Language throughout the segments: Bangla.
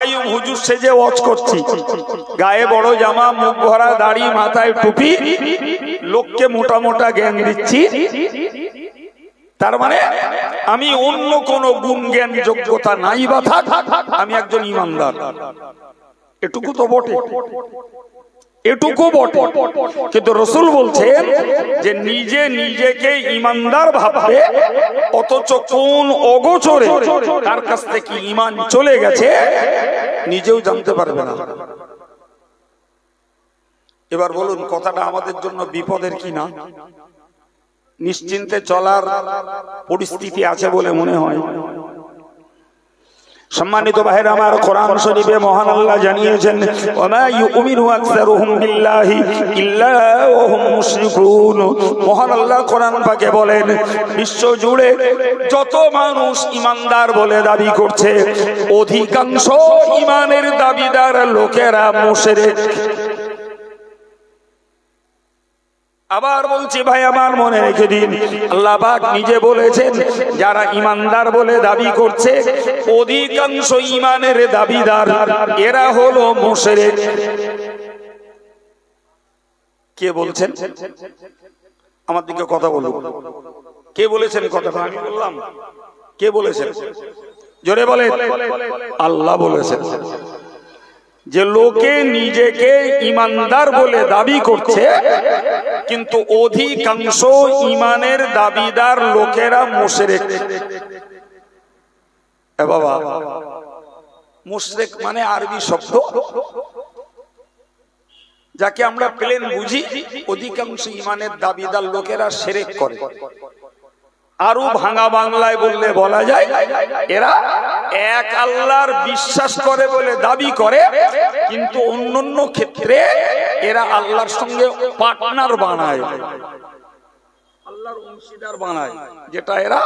হুজুর সেজে ওয়াজ করছি, গায়ে বড় জামা, মুখ ভরা দাড়ি, মাথায় টুপি, লোককে মোটা মোটা জ্ঞান দিচ্ছি। তার মানে আমি অন্য কোন গুণ জ্ঞান যোগ্যতা নাই বা থাক, আমি একজন ইমানদার, এটুকু তো বটে, এটুকু বটে। কিন্তু রাসূল বলছেন যে নিজে নিজেকে ইমানদার ভাববে, অথচ কোন অগোচরে তার কাছ থেকে ঈমান চলে গেছে নিজেও জানতে পারবে না। এবার বলুন, কথাটা আমাদের জন্য বিপদের কি না? নিশ্চিন্তে চলার পরিস্থিতি আছে বলে মনে হয়? সম্মানিত ভাইরা আমার, কোরআন শরীফে মহান আল্লাহ জানিয়েছেন, ওয়া ইউমিনু আকসারুহুম বিল্লাহি ইল্লা ওয়া হুম মুশরিকুন। মহান আল্লাহ কোরআন পাকে বলেন, বিশ্ব জুড়ে যত মানুষ ইমানদার বলে দাবি করছে, অধিকাংশ ইমানের দাবিদার লোকেরা মুশরিক। আবার বলছি ভাই আমার, মনে রেখে দিন, আল্লাহ পাক নিজে বলেছেন যারা ইমানদার বলে দাবি করছে, অধিকাংশ ইমানের দাবিদার এরা হলো মুশরিক। কে বলছেন? আমার দিকে কথা বলুন, কে বলেছেন কথাটা? আমি বললাম? কে বলেছেন? জোরে বলেন। আল্লাহ বলেছেন যে লোকে নিজেকে ইমানদার বলে দাবি করছে, কিন্তু অধিকাংশ ইমানের দাবিদার লোকেরা মুশরিক। এ বাবা, মুশরিক মানে আরবি শব্দ, যাকে আমরা প্লেন বুঝি, অধিকাংশ ইমানের দাবিদার লোকেরা শিরক করে। আরো ভাঙা বাংলায় বললে বলা যায়, এরা এক আল্লাহর বিশ্বাস করে বলে দাবি করে, কিন্তু অন্যান্য ক্ষেত্রে এরা আল্লাহর সঙ্গে পার্টনার বানায়, আল্লাহর অংশীদার বানায়, যেটা এরা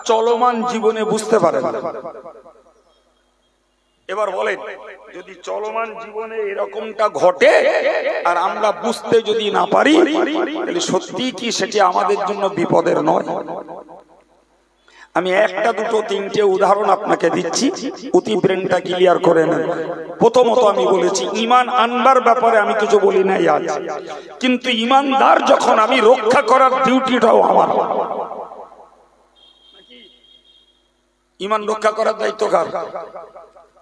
চলমান জীবনে বুঝতে পারে না। এবার বলেন, যদি চলমান জীবনে এরকমটা ঘটে আর আমরা বুঝতে যদি না পারি, তাহলে সত্যি কি সেটি আমাদের জন্য বিপদের নয়? আমি একটা দুটো তিনটে উদাহরণ আপনাকে দিচ্ছি, অতি ব্রেনটা ক্লিয়ার করে নেন। প্রথমত আমি বলেছি, ঈমান আনবার ব্যাপারে আমি কিছু বলি নাই আজ, কিন্তু ঈমানদার যখন, আমি রক্ষা করার ডিউটিটাও আমার। ঈমান রক্ষা করার দায়িত্ব কার?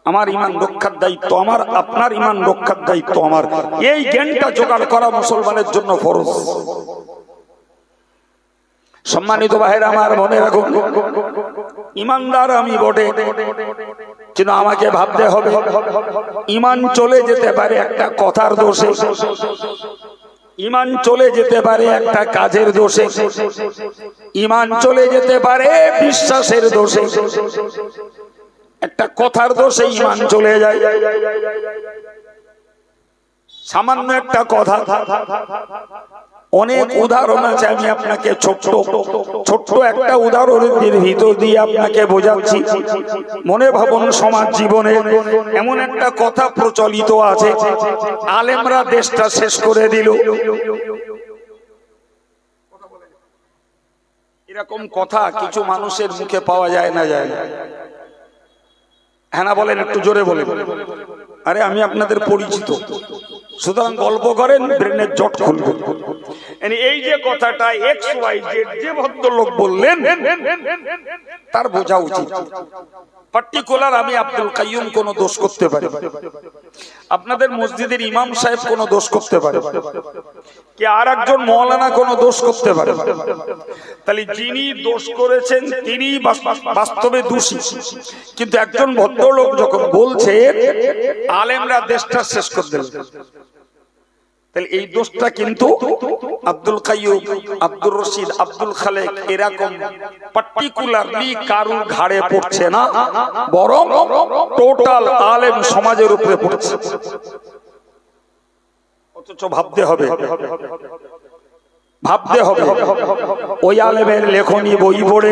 আমার। ঈমান রক্ষার দায়িত্ব আমার, আপনার ঈমান রক্ষার দায়িত্ব আমার। এই জ্ঞানটা জোগাড় করা মুসলমানের জন্য ফরজ। সম্মানিত ভাইরা আমার, মনে রাখুন, ইমানদার আমি বটে, কিন্তু আমাকে ভাবতে হবে ঈমান চলে যেতে পারে একটা কথার দোষে, ঈমান চলে যেতে পারে একটা কাজের দোষে, ঈমান চলে যেতে পারে বিশ্বাসের দোষে। একটা কথার দোষে ঈমান চলে যায়, সামান্য একটা কথা। অনেক উদাহরণ আছে, আমি আপনাকে ছোট্ট একটা উদাহরণের ভিতর দিয়ে আপনাকে বোঝাচ্ছি। মনে ভাবুন, সমাজ জীবনে এমন একটা কথা প্রচলিত আছে, আলেমরা দেশটা শেষ করে দিল। এরকম কথা কিছু মানুষের মুখে পাওয়া যায় না? যায় না? হ্যাঁ না বলেন, একটু জোরে বলেন। আরে আমি আপনাদের পরিচিত, সুতরাং গল্প করেন, ব্রেনের জট খুলবে। এই যে কথাটা XYZ যে ভদ্রলোক বললেন, তার বোঝা উচিত পার্টিকুলার আমি আব্দুল কাইয়ুম কোন দোষ করতে পারি, আপনাদের মসজিদের ইমাম সাহেব কোন দোষ করতে পারে, কি আর একজন মৌলানা কোন দোষ করতে পারে। তাহলে যিনি দোষ করেছেন তিনি বাস্তবে দোষী, কিন্তু একজন ভদ্রলোক যখন বলছে আলেমরা দেশটা শেষ করে দিল, তাহলে এই দোষটা কিন্তু আব্দুল কাইয়ুম, আব্দুর রশিদ, আব্দুল খালেক এরকম পার্টিকুলারলি কারু ঘাড়ে পড়ছে না, বরং টোটাল আলেম সমাজের উপরে পড়ছে। অথচ ভাবতে হবে ভাবতে হবে। ওই আলেমের লেখনী বই পড়ে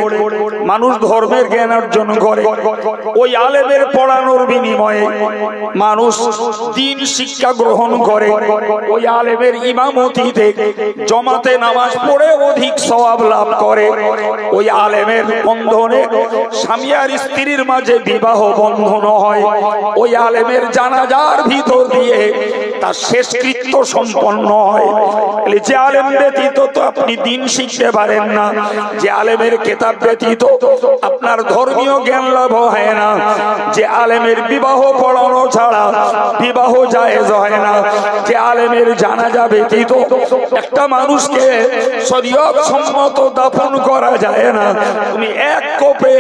মানুষ ধর্মের জ্ঞান অর্জন করে, ওই আলেমের পড়ানোর বিনিময়ে মানুষ দিন শিক্ষা গ্রহণ করে, ওই আলেমের ইমামতিতে জমাতে নামাজ পড়ে অধিক সওয়াব লাভ করে, ওই আলেমের বন্ধনে স্বামী আর স্ত্রীর মাঝে বিবাহ বন্ধন হয়, ওই আলেমের জানাজার ভিতর দিয়ে তার শেষকৃত্য সম্পন্ন হয়। যে আলেম ব্যতীত তো আপনি দিন শিখতে পারেন না, যে আলেমের কিতাব ব্যতীত আপনার ধর্মীয় জ্ঞান লাভ হয় না, যে আলেমের বিবাহ পড়ানো ছাড়া বিবাহ জায়েজ হয় না, যে আলেমের জানাজা ব্যতীত একটা মানুষকে শরীয়ত সম্মত দাফন করা যায় না, তুমি এক কোপে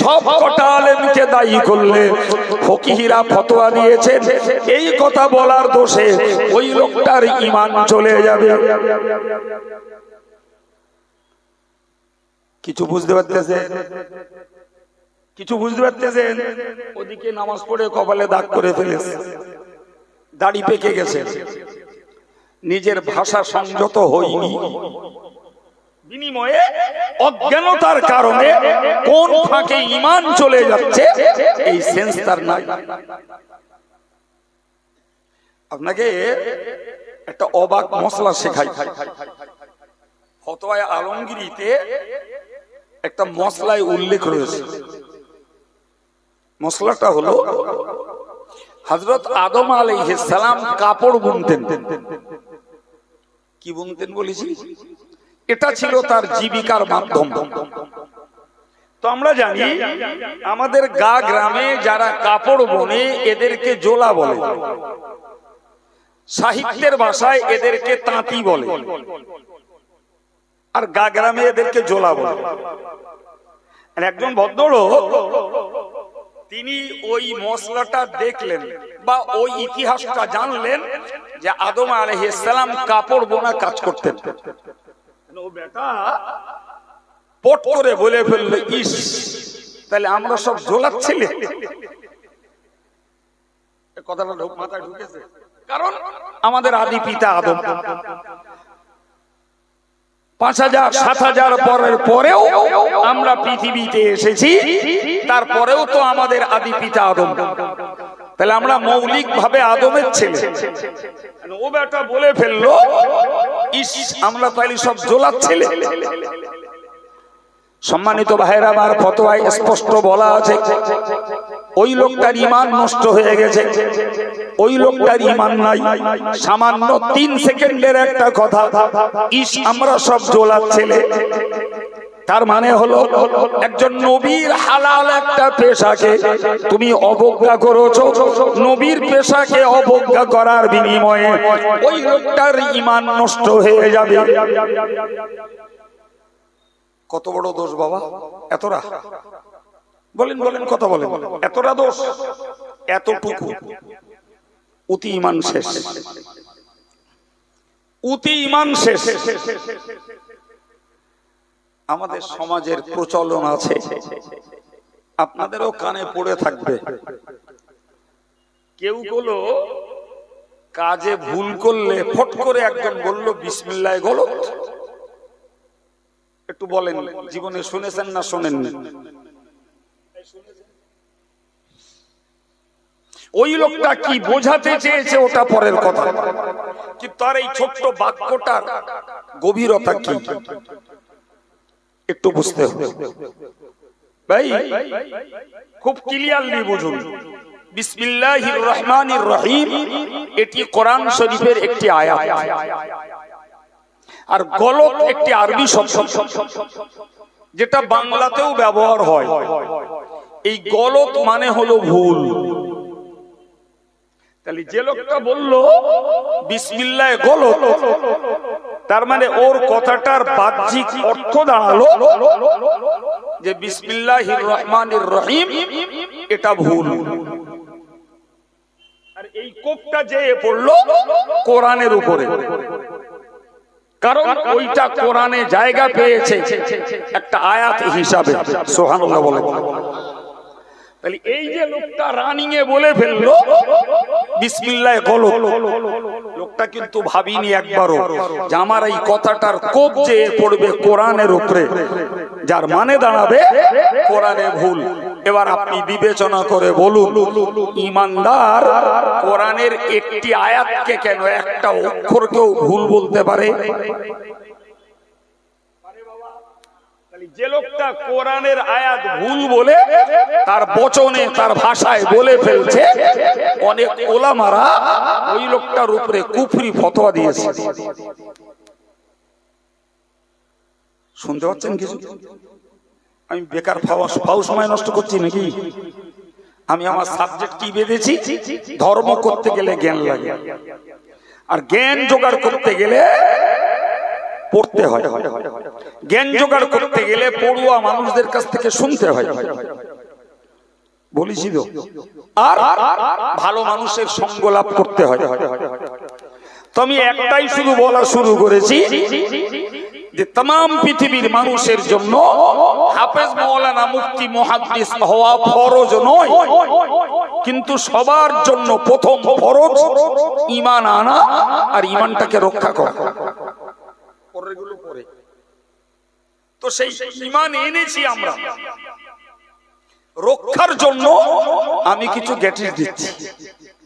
সব কটা আলেমকে দায়ী করলে। ফকিহিরা ফতোয়া দিয়েছেন এই কথা বলার দোষে ওই লোকটার ঈমান চলে যাবে। কিছু বুঝতে পারতেছেন? কিছু বুঝতে পারতেছেন? ওদিকে নামাজ পড়ে কপালে দাগ করে ফেলেছে, দাড়ি পেকে গেছে, নিজের ভাষা সংযত হয়নি, বিনিময়ে অজ্ঞানতার কারণে কোন ফাঁকে ঈমান চলে যাচ্ছে এই সেন্স তার নাই। আপনাকে একটা অবাক মশলা শেখাই। ফতোয়ায়ে আলমগীরিতে একটা মশলায় উল্লেখ রয়েছে। মশলাটা হলো হযরত আদম আলাইহিস সালাম কাপড় বুনতেন। কি বুনতেন বলেছি? এটা ছিল তার জীবিকার মাধ্যম। তো আমরা জানি আমাদের গ্রামে যারা কাপড় বোনে এদেরকে জোলা বলে, সাহিত্যের ভাষায় এদেরকে তাঁতি বলে, আর গ্রামে এদেরকে জোলা বলে। একজন ভদ্রলোক তিনি ওই মশলাটা দেখলেন বা ওই ইতিহাসটা জানলেন যে আদম আলাইহিস সালাম কাপড় বোনা কাজ করতেন। ও বেটা পট করে বলে ফেললো, ইস তাহলে আমরা সব জোলার ছেলে। কথাটা মাথায় ঢুকেছে? কারণ আমাদের আদি পিতা আদম 5000 7000 পরের পরেও আমরা পৃথিবীতে এসেছি, তারপরেও তো আমাদের আদি পিতা আদম, তাহলে আমরা মৌলিক ভাবে আদমের ছেলে। ও বেটা বলে ফেললো, ইস আমরা তাহলে সব জোলার ছেলে। সম্মানিত ভাইরা আমার, ফতোয়ায় স্পষ্ট বলা আছে ওই লোকটার ঈমান নষ্ট হয়ে গেছে, ওই লোকটার ঈমান নাই। সামান্য 3 সেকেন্ডের একটা কথা, ইস আমরা সব জোলার ছেলে, তার মানে হলো একজন নবীর হালাল একটা পেশাকে তুমি অবজ্ঞা করেছো। নবীর পেশাকে অবজ্ঞা করার বিনিময়ে ওই লোকটার ঈমান নষ্ট হয়ে যাবে। কত বড় দোষ বাবা! এতটা বলেন বলেন কথা বলেন, এতটা দোষ, এতটুকু অতি ঈমান শেষ, অতি ঈমান শেষ। আমাদের সমাজের প্রচলন আছে, আপনাদেরও কানে পড়ে থাকবে, কেউ বলো কাজে ভুল করলে ফট করে একজন বলল বিসমিল্লাহ গলত। একটু বলেন জীবনে শুনেছেন না শোনেন? ওই লোকটা কি বোঝাতে চেয়েছে ওটা পরের কথা, কিন্তু তার এই ছোট্ট বাক্যটার গভীরতা কি একটু বুঝতে হবে ভাই। খুব ক্লিয়ারলি বুঝুন, বিসমিল্লাহির রহমানির রহিম এটি কোরআন শরীফের একটি আয়াত, আর গলত একটি আরবি শব্দ যেটা বাংলাতেও ব্যবহার হয়। এই গলত মানে হলো ভুল। তাহলে যে লোকটা বলল বিসমিল্লাহ গলত, তার মানে ওর কথাটার বাহ্যিক অর্থ দাঁড়ালো যে বিসমিল্লাহির রহমানির রহিম এটা ভুল। আর এই কোপটা যে পড়লো কোরআনের উপরে, কারণ ওইটা কোরআনে জায়গা পেয়েছে একটা আয়াত হিসাবে। সুবহানাল্লাহ বলে। তাহলে এই যে লোকটা রানিং এ বলে ফেললো বিসমিল্লাহ গলত, ওটা কিন্তু ভাবিনি একবারও যে আমার এই কথাটার কোপ যে পড়বে কোরআনের উপরে, যার মানে দাঁড়াবে কোরআনে ভুল। এবার আপনি বিবেচনা করে বলুন, ঈমানদার কোরআনের একটি আয়াতকে কেন, একটা অক্ষরকেও ভুল বলতে পারে? যে লোকটা কোরআনের আয়াত ভুল বলে তার বচনে তার ভাষায় বলে ফেলছে, অনেক ওলামারা ওই লোকটার উপরে কুফরি ফতোয়া দিয়েছে। শুনতে পাচ্ছেন কিছু? আমি বেকার ফাও সময় নষ্ট করছি নাকি? আমি আমার সাবজেক্ট কি বেঁধেছি, ধর্ম করতে গেলে জ্ঞান লাগে, আর জ্ঞান জোগাড় করতে গেলে পড়তে হয়, জ্ঞান জোগাড় করতে গেলে পড়ুয়া মানুষদের কাছ থেকে শুনতে হয়, বলেছি তো, আর ভালো মানুষের সঙ্গ লাভ করতে হয়। তো আমি একটাই শুধু বলা শুরু করেছি যে तमाम পৃথিবীর মানুষের জন্য হাফেজ, মাওলানা, মুফতি, মুহাদ্দিস হওয়া ফরজ নয়, কিন্তু সবার জন্য প্রথম ফরজ ঈমান আনা আর ঈমানটাকে রক্ষা করা। তো সেই ঈমান এনেছি আমরা, রক্ষার জন্য আমি কিছু গ্যাটিস দিচ্ছি,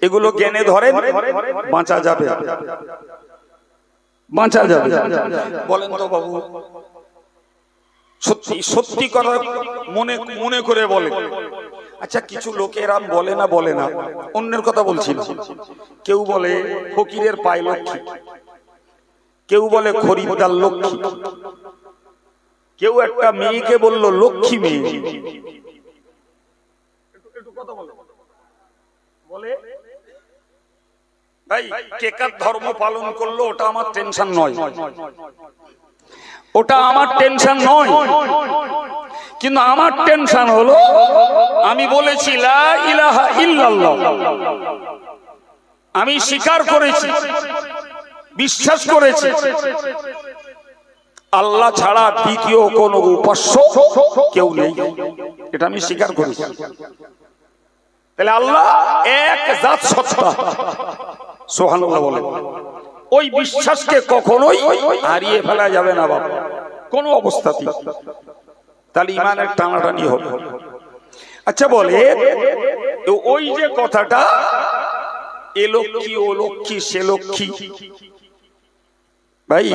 এগুলো জ্ঞানে ধরেন, বাঁচা যাবে, বাঁচা যাবে। বলেন তো বাবু, সত্যি সত্যি কথা মনে করে বলেন। আচ্ছা, কিছু লোকেরা বলে না, অন্যের কথা বলছি না। কেউ বলে ফকিরের পায় লক্ষ্মী, কেউ বলে খরিদ্দার লক্ষ্মী, কেউ একটা মেয়েকে বলল লক্ষ্মী মেয়ে। ভাই, কে কার ধর্ম পালন করলো ওটা আমার টেনশন নয়, ওটা আমার টেনশন নয়, কিন্তু আমার টেনশন হলো আমি বলেছি লা ইলাহা ইল্লাল্লাহ, আমি স্বীকার করেছি, বিশ্বাস করেছি আল্লাহ ছাড়া দ্বিতীয় কোন উপাস্য কেউ নেই, এটা আমি স্বীকার করেছি। তাহলে আল্লাহ এক জাত সত্তা, সুবহানাল্লাহ বলে। ওই বিশ্বাসকে কখনোই হারিয়ে ফেলা যাবে না বাবা, কোন অবস্থাতেই। তাহলে ঈমানের টানাটানি হবে। আচ্ছা বলে, ওই যে কথাটা এ লক্ষ্মী, ও লক্ষ্মী, সে লক্ষ্মী, ভাই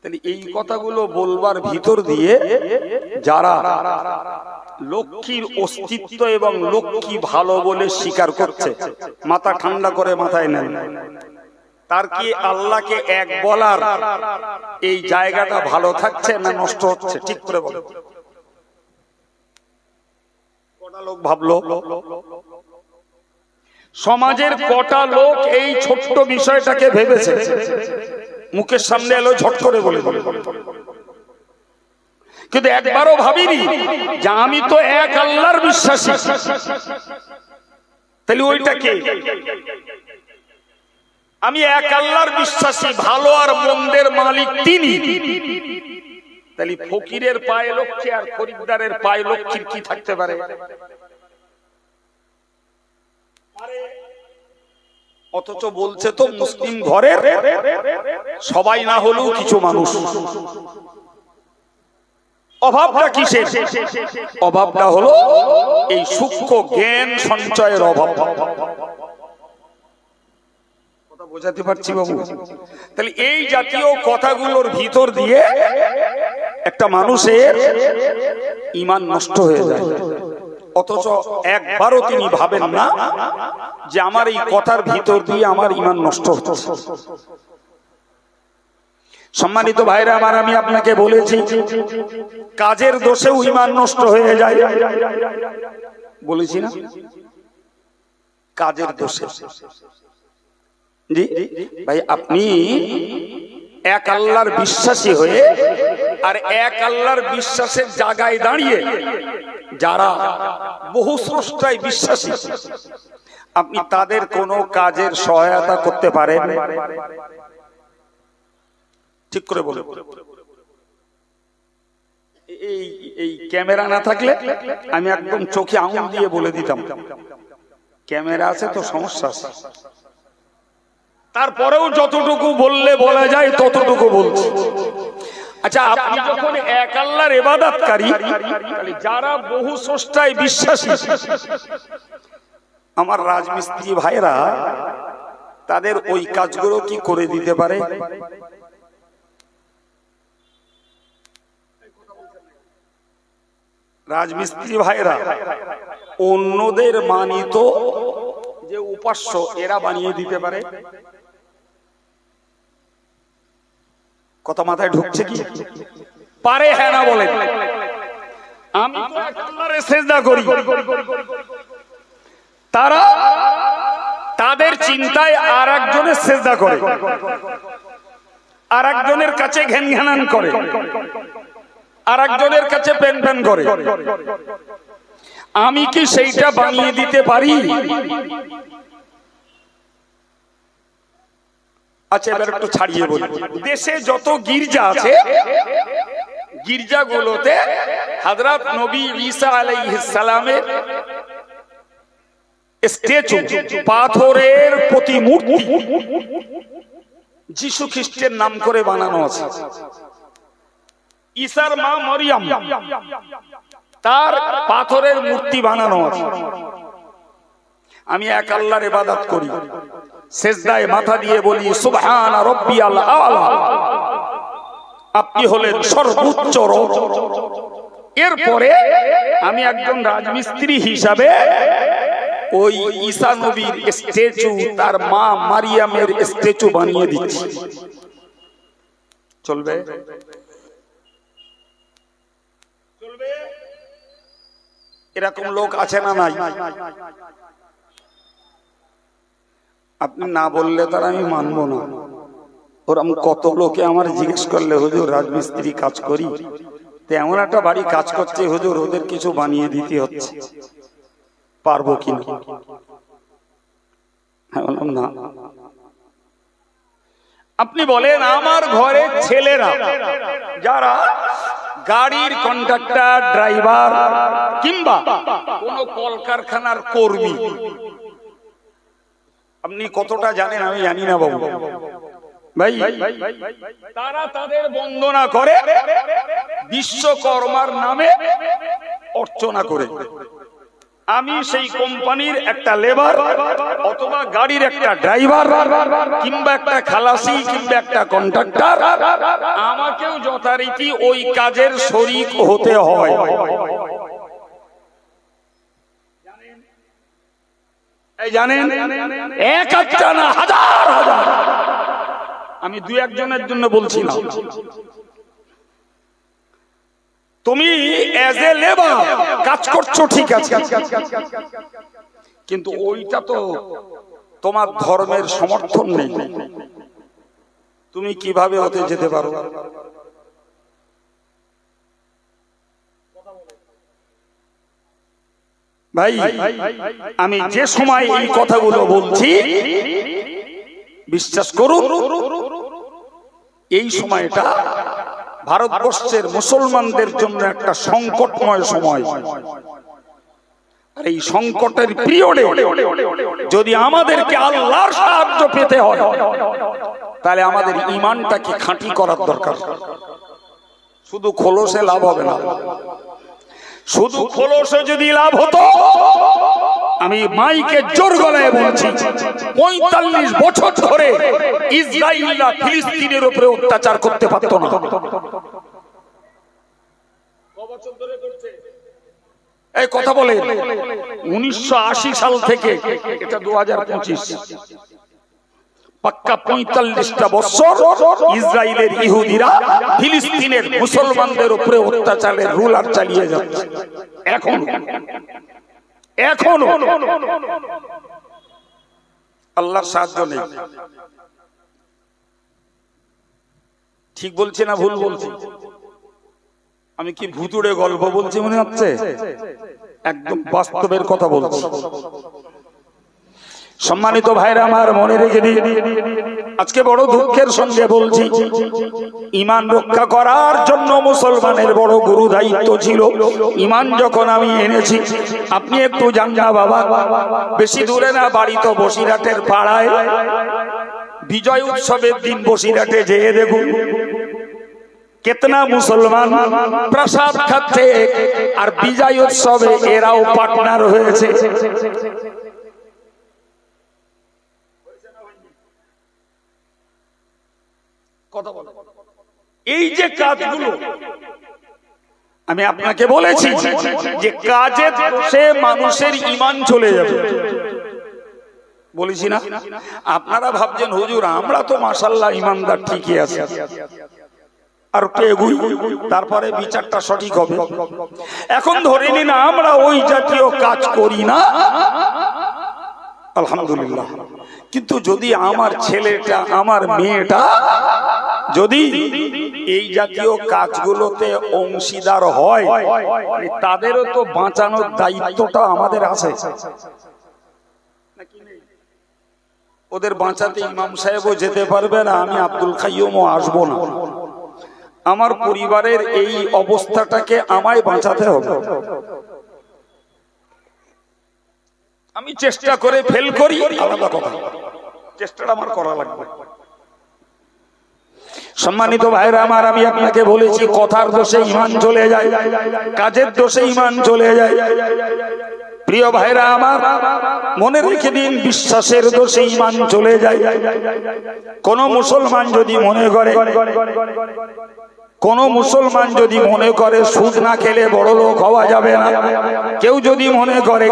তাহলে এই কথাগুলো বলবার ভিতর দিয়ে যারা লক্ষ্মীর অস্তিত্ব এবং লক্ষ্মী ভালো বলে স্বীকার করছে, মাথা ঠান্ডা করে মাথায় নেন, তার কি আল্লাহকে এক বলার এই জায়গাটা ভালো থাকছে না নষ্ট হচ্ছে? ঠিক করে বলো। কটা লোক ভাবলো, সমাজের কটা লোক এই ছোট্ট বিষয়টাকে ভেবেছে, মুখের সামনে এলো ঝট করে বলে দিল, কিন্তু একবারও ভাবিনি যে আমি তো এক আল্লাহর বিশ্বাসী। তাহলে ওইটা কে? আমি এক আল্লাহর বিশ্বাসী, ভালো আর মন্দের মালিক তিনি। তাহলে ফকিরের পায়ে লক্ষ্মী আর খরিদ্দারের পায়ে লক্ষ্মীর কি থাকতে পারে? অথচ বলছে তো মুসলিম ঘরের সবাই না হলেও কিছু মানুষ। অভাবটা কিসের? অভাবটা হলো এই সূক্ষ্ম জ্ঞান সঞ্চয়ের অভাব। কথা বোঝাতে পারছি বাবু? তাহলে এই জাতীয় কথাগুলোর ভিতর দিয়ে একটা মানুষের ঈমান নষ্ট হয়ে যায়, অথচ একবারও তিনি ভাবেন না যে আমার এই কথার ভিতর দিয়ে আমার ঈমান নষ্ট হচ্ছে। সম্মানিত ভাইরা আমার, আমি আপনাকে বলেছি কাজের দোষেও ঈমান নষ্ট হয়ে যায়, বলেছি না? কাজের দোষে। জি ভাই, আপনি এক আল্লাহর বিশ্বাসী হয়ে আর এক আল্লাহর বিশ্বাসের জায়গায় দাঁড়িয়ে যারা বহু স্রষ্টায় বিশ্বাসী, আপনি তাদের কোনো কাজের সহায়তা করতে পারেন? ঠিক করে বলুন। এই ক্যামেরা না থাকলে আমি একদম চোখে আঙুল দিয়ে বলে দিতাম, ক্যামেরা আছে তো সমস্যা আছে। তারপরেও যতটুকু বললে বলা যায় ততটুকু বলছি। আচ্ছা, আপনি যখন এক আল্লাহর ইবাদতকারী, যারা বহু স্রষ্টায় বিশ্বাসী, আমার রাজমিস্ত্রি ভাইরা তাদের ওই কাজগুলো কি করে দিতে পারে? রাজমিস্ত্রি ভাইরা অন্যদের মানিত যে উপাস্য এরা বানিয়ে দিতে পারে? কথা মাথায় ঢুকছে কি? পারে? হ্যাঁ না বলেন। আমি তো এক আল্লাহরে সিজদা করি, তারা তাদের চিন্তায় আর একজনের সিজদা করে, আর একজনের কাছে ঘ্যান ঘ্যানান করে, আর একজনের কাছে পেন পেন করে। আমি কি সেইটা বানিয়ে দিতে পারি? আচ্ছা, এবার একটু ছাড়িয়ে বলি। দেশে যত গির্জা আছে, গির্জাগুলোতে হযরত নবী ঈসা আলাইহিস সালামের স্ট্যাচু, পাথরের প্রতিমূর্তি যিশু খ্রিস্টের নাম করে বানানো আছে। ঈসার মা মরিয়ম, তার পাথরের মূর্তি বানানো আছে। আমি এক আল্লাহর ইবাদত করি, সিজদায় মাথা দিয়ে বলি সুবহানা রাব্বিয়াল আলা, আপনি হলেন সর্বোচ্চ রব। এরপরে আমি একজন রাজমিস্ত্রি হিসাবে ওই ঈসা নবীর স্ট্যাচু, তার মা মারিয়ামের স্ট্যাচু বানিয়ে দিচ্ছি। চলবে? চলবে? এরকম লোক আছে না নাই? আপনি না বললে তার আমি মানবো না। ওরকম কত লোকে আমার জিজ্ঞেস করলে, হুজুর রাজমিস্ত্রি কাজ করি, এমন একটা বাড়ি কাজ করছে হুজুর, ওদের কিছু বানিয়ে দিতে হচ্ছে, পারবো কিনা? বললাম না। আপনি বলেন আমার ঘরের ছেলেরা যারা গাড়ির কন্ডাক্টর, ড্রাইভার কিংবা কোন কলকারখানার কর্মী, আপনি কতটা জানেন আমি জানি না বাবু ভাই, তারা তাদের বন্দনা করে বিশ্বকর্মার নামে অর্চনা করে। আমি সেই কোম্পানির একটা লেবার অথবা গাড়ির একটা ড্রাইভার কিংবা একটা খালাসি কিংবা একটা কন্ট্রাক্টর, আমাকেও যথারীতি ওই কাজের শরীক হতে হয়। জানেন, এক একটা না, হাজার হাজার। আমি দুই একজনের জন্য বলছি না। তুমি এজ এ লেবার কাজ করছো ঠিক আছে, কিন্তু ওইটা তো তোমার ধর্মের সমর্থন নেই। তুমি কিভাবে হতে যেতে পারো? ভাই, আমি যে সময় এই কথাগুলো বলছি, বিশ্বাস করুন এই সময়টা ভারতবর্ষের মুসলমানদের জন্য একটা সংকটময় সময়। আর এই সংকটের পিরিয়ডে যদি আমাদেরকে আল্লাহর সাহায্য পেতে হয়, তাহলে আমাদের ঈমানটাকে খাঁটি করার দরকার। শুধু খোলসে লাভ হবে না। শুধু খোলসে যদি লাভ হতো, আমি মাইকে জোর গলায় বলছি, ৪৫ বছর ধরে ইসরায়েলরা ফিলিস্তিনের উপরে অত্যাচার করতে পারত না। এই কথা বলে ১৯৮০ সাল থেকে এটা ২০২৫, পাক্কা ৪৫টা বছর ইসরায়েলের ইহুদিরা ফিলিস্তিনের মুসলমানদের উপরে অত্যাচারের রুলার চালিয়ে যাচ্ছে। এখনো আল্লাহর সাহায্য নেই। ঠিক বলছি না ভুল বলছি? আমি কি ভুতুড়ে গল্প বলছি মনে হচ্ছে? একদম বাস্তবের কথা বলছি। সম্মানিত ভাইরা আমার, মনে রেখে দিন, আজকে বড় দুঃখের সঙ্গে বলছি, ঈমান রক্ষা করার জন্য মুসলমানের বড় গুরু দায়িত্ব ছিল। ঈমান যখন আমি এনেছি, আপনি একটু যান না বাবা, বেশি দূরে না, বাড়ি তো বসিরহাটের পাড়ায়, বিজয় উৎসবের দিন বসিরহাটে যেয়ে দেখুন কেতনা মুসলমান প্রসাদ খাচ্ছে আর বিজয় উৎসবে এরাও পার্টনার হয়েছে। কথা বলো, এই যে কাজগুলো আমি আপনাকে বলেছি যে কাজের দোষে মানুষের ঈমান চলে যাবে, বলেছি না? আপনারা ভাবছেন হুজুর আমরা তো মাশাআল্লাহ ঈমানদার ঠিকই আছে, আর এগুই তারপরে বিচারটা সঠিক হবে। এখন ধরে নিন আমরা ওই জাতীয় কাজ করি না, আলহামদুলিল্লাহ, কিন্তু যদি আমার ছেলেটা আমার মেয়েটা যদি এই জাতীয় কাজগুলোতে অংশীদার হয় তাদেরও তো বাঁচানোর দায়িত্বটা আমাদের আছে। ওদের বাঁচাতে ইমাম সাহেবও যেতে পারবে না, আমি আব্দুল কাইয়ুমও আসবো না। আমার পরিবারের এই অবস্থাটাকে আমায় বাঁচাতে হবে। আমি চেষ্টা করে ফেল করি আলাদা কথা, চেষ্টাটা আমার করা লাগবে। সম্মানিত ভাইরা আমার, আমি আপনাকে বলেছি কথার দোষে ঈমান চলে যায়, কাজের দোষে ঈমান চলে যায়। প্রিয় ভাইরা আমার, মনে রেখে দিন বিশ্বাসের দোষে ঈমান চলে যায়। কোন মুসলমান যদি মনে করে সুদ না খেলে বড় লোক হওয়া যাবে না, কেউ যদি মনে করে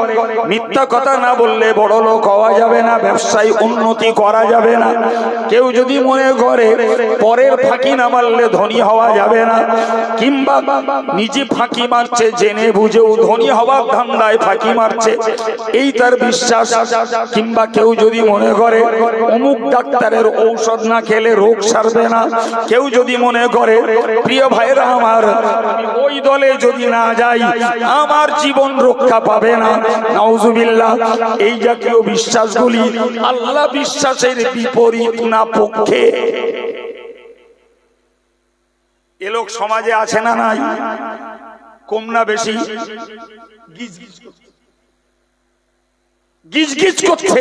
মিথ্যা কথা না বললে বড় লোক হওয়া যাবে না, ব্যবসায় উন্নতি করা যাবে না, কেউ যদি মনে করে পরের ফাঁকি না মারলে ধনী হওয়া যাবে না, কিংবা নিজে ফাঁকি মারছে জেনে বুঝেও ধনী হওয়ার ধান্দায় ফাঁকি মারছে, এই তার বিশ্বাস। কিংবা কেউ যদি মনে করে অমুক ডাক্তারের ঔষধ না খেলে রোগ সারবে না, কেউ যদি মনে করে প্রিয় ভাইরা আমার ওই দলে যদি না যাই আমার জীবন রক্ষা পাবে না, নাউজুবিল্লাহ, এই জাতীয় বিশ্বাসগুলি আল্লাহ বিশ্বাসের বিপরীত না পক্ষে। এ লোক সমাজে আছে না নাই? কম না বেশি? গিজগিজ করছে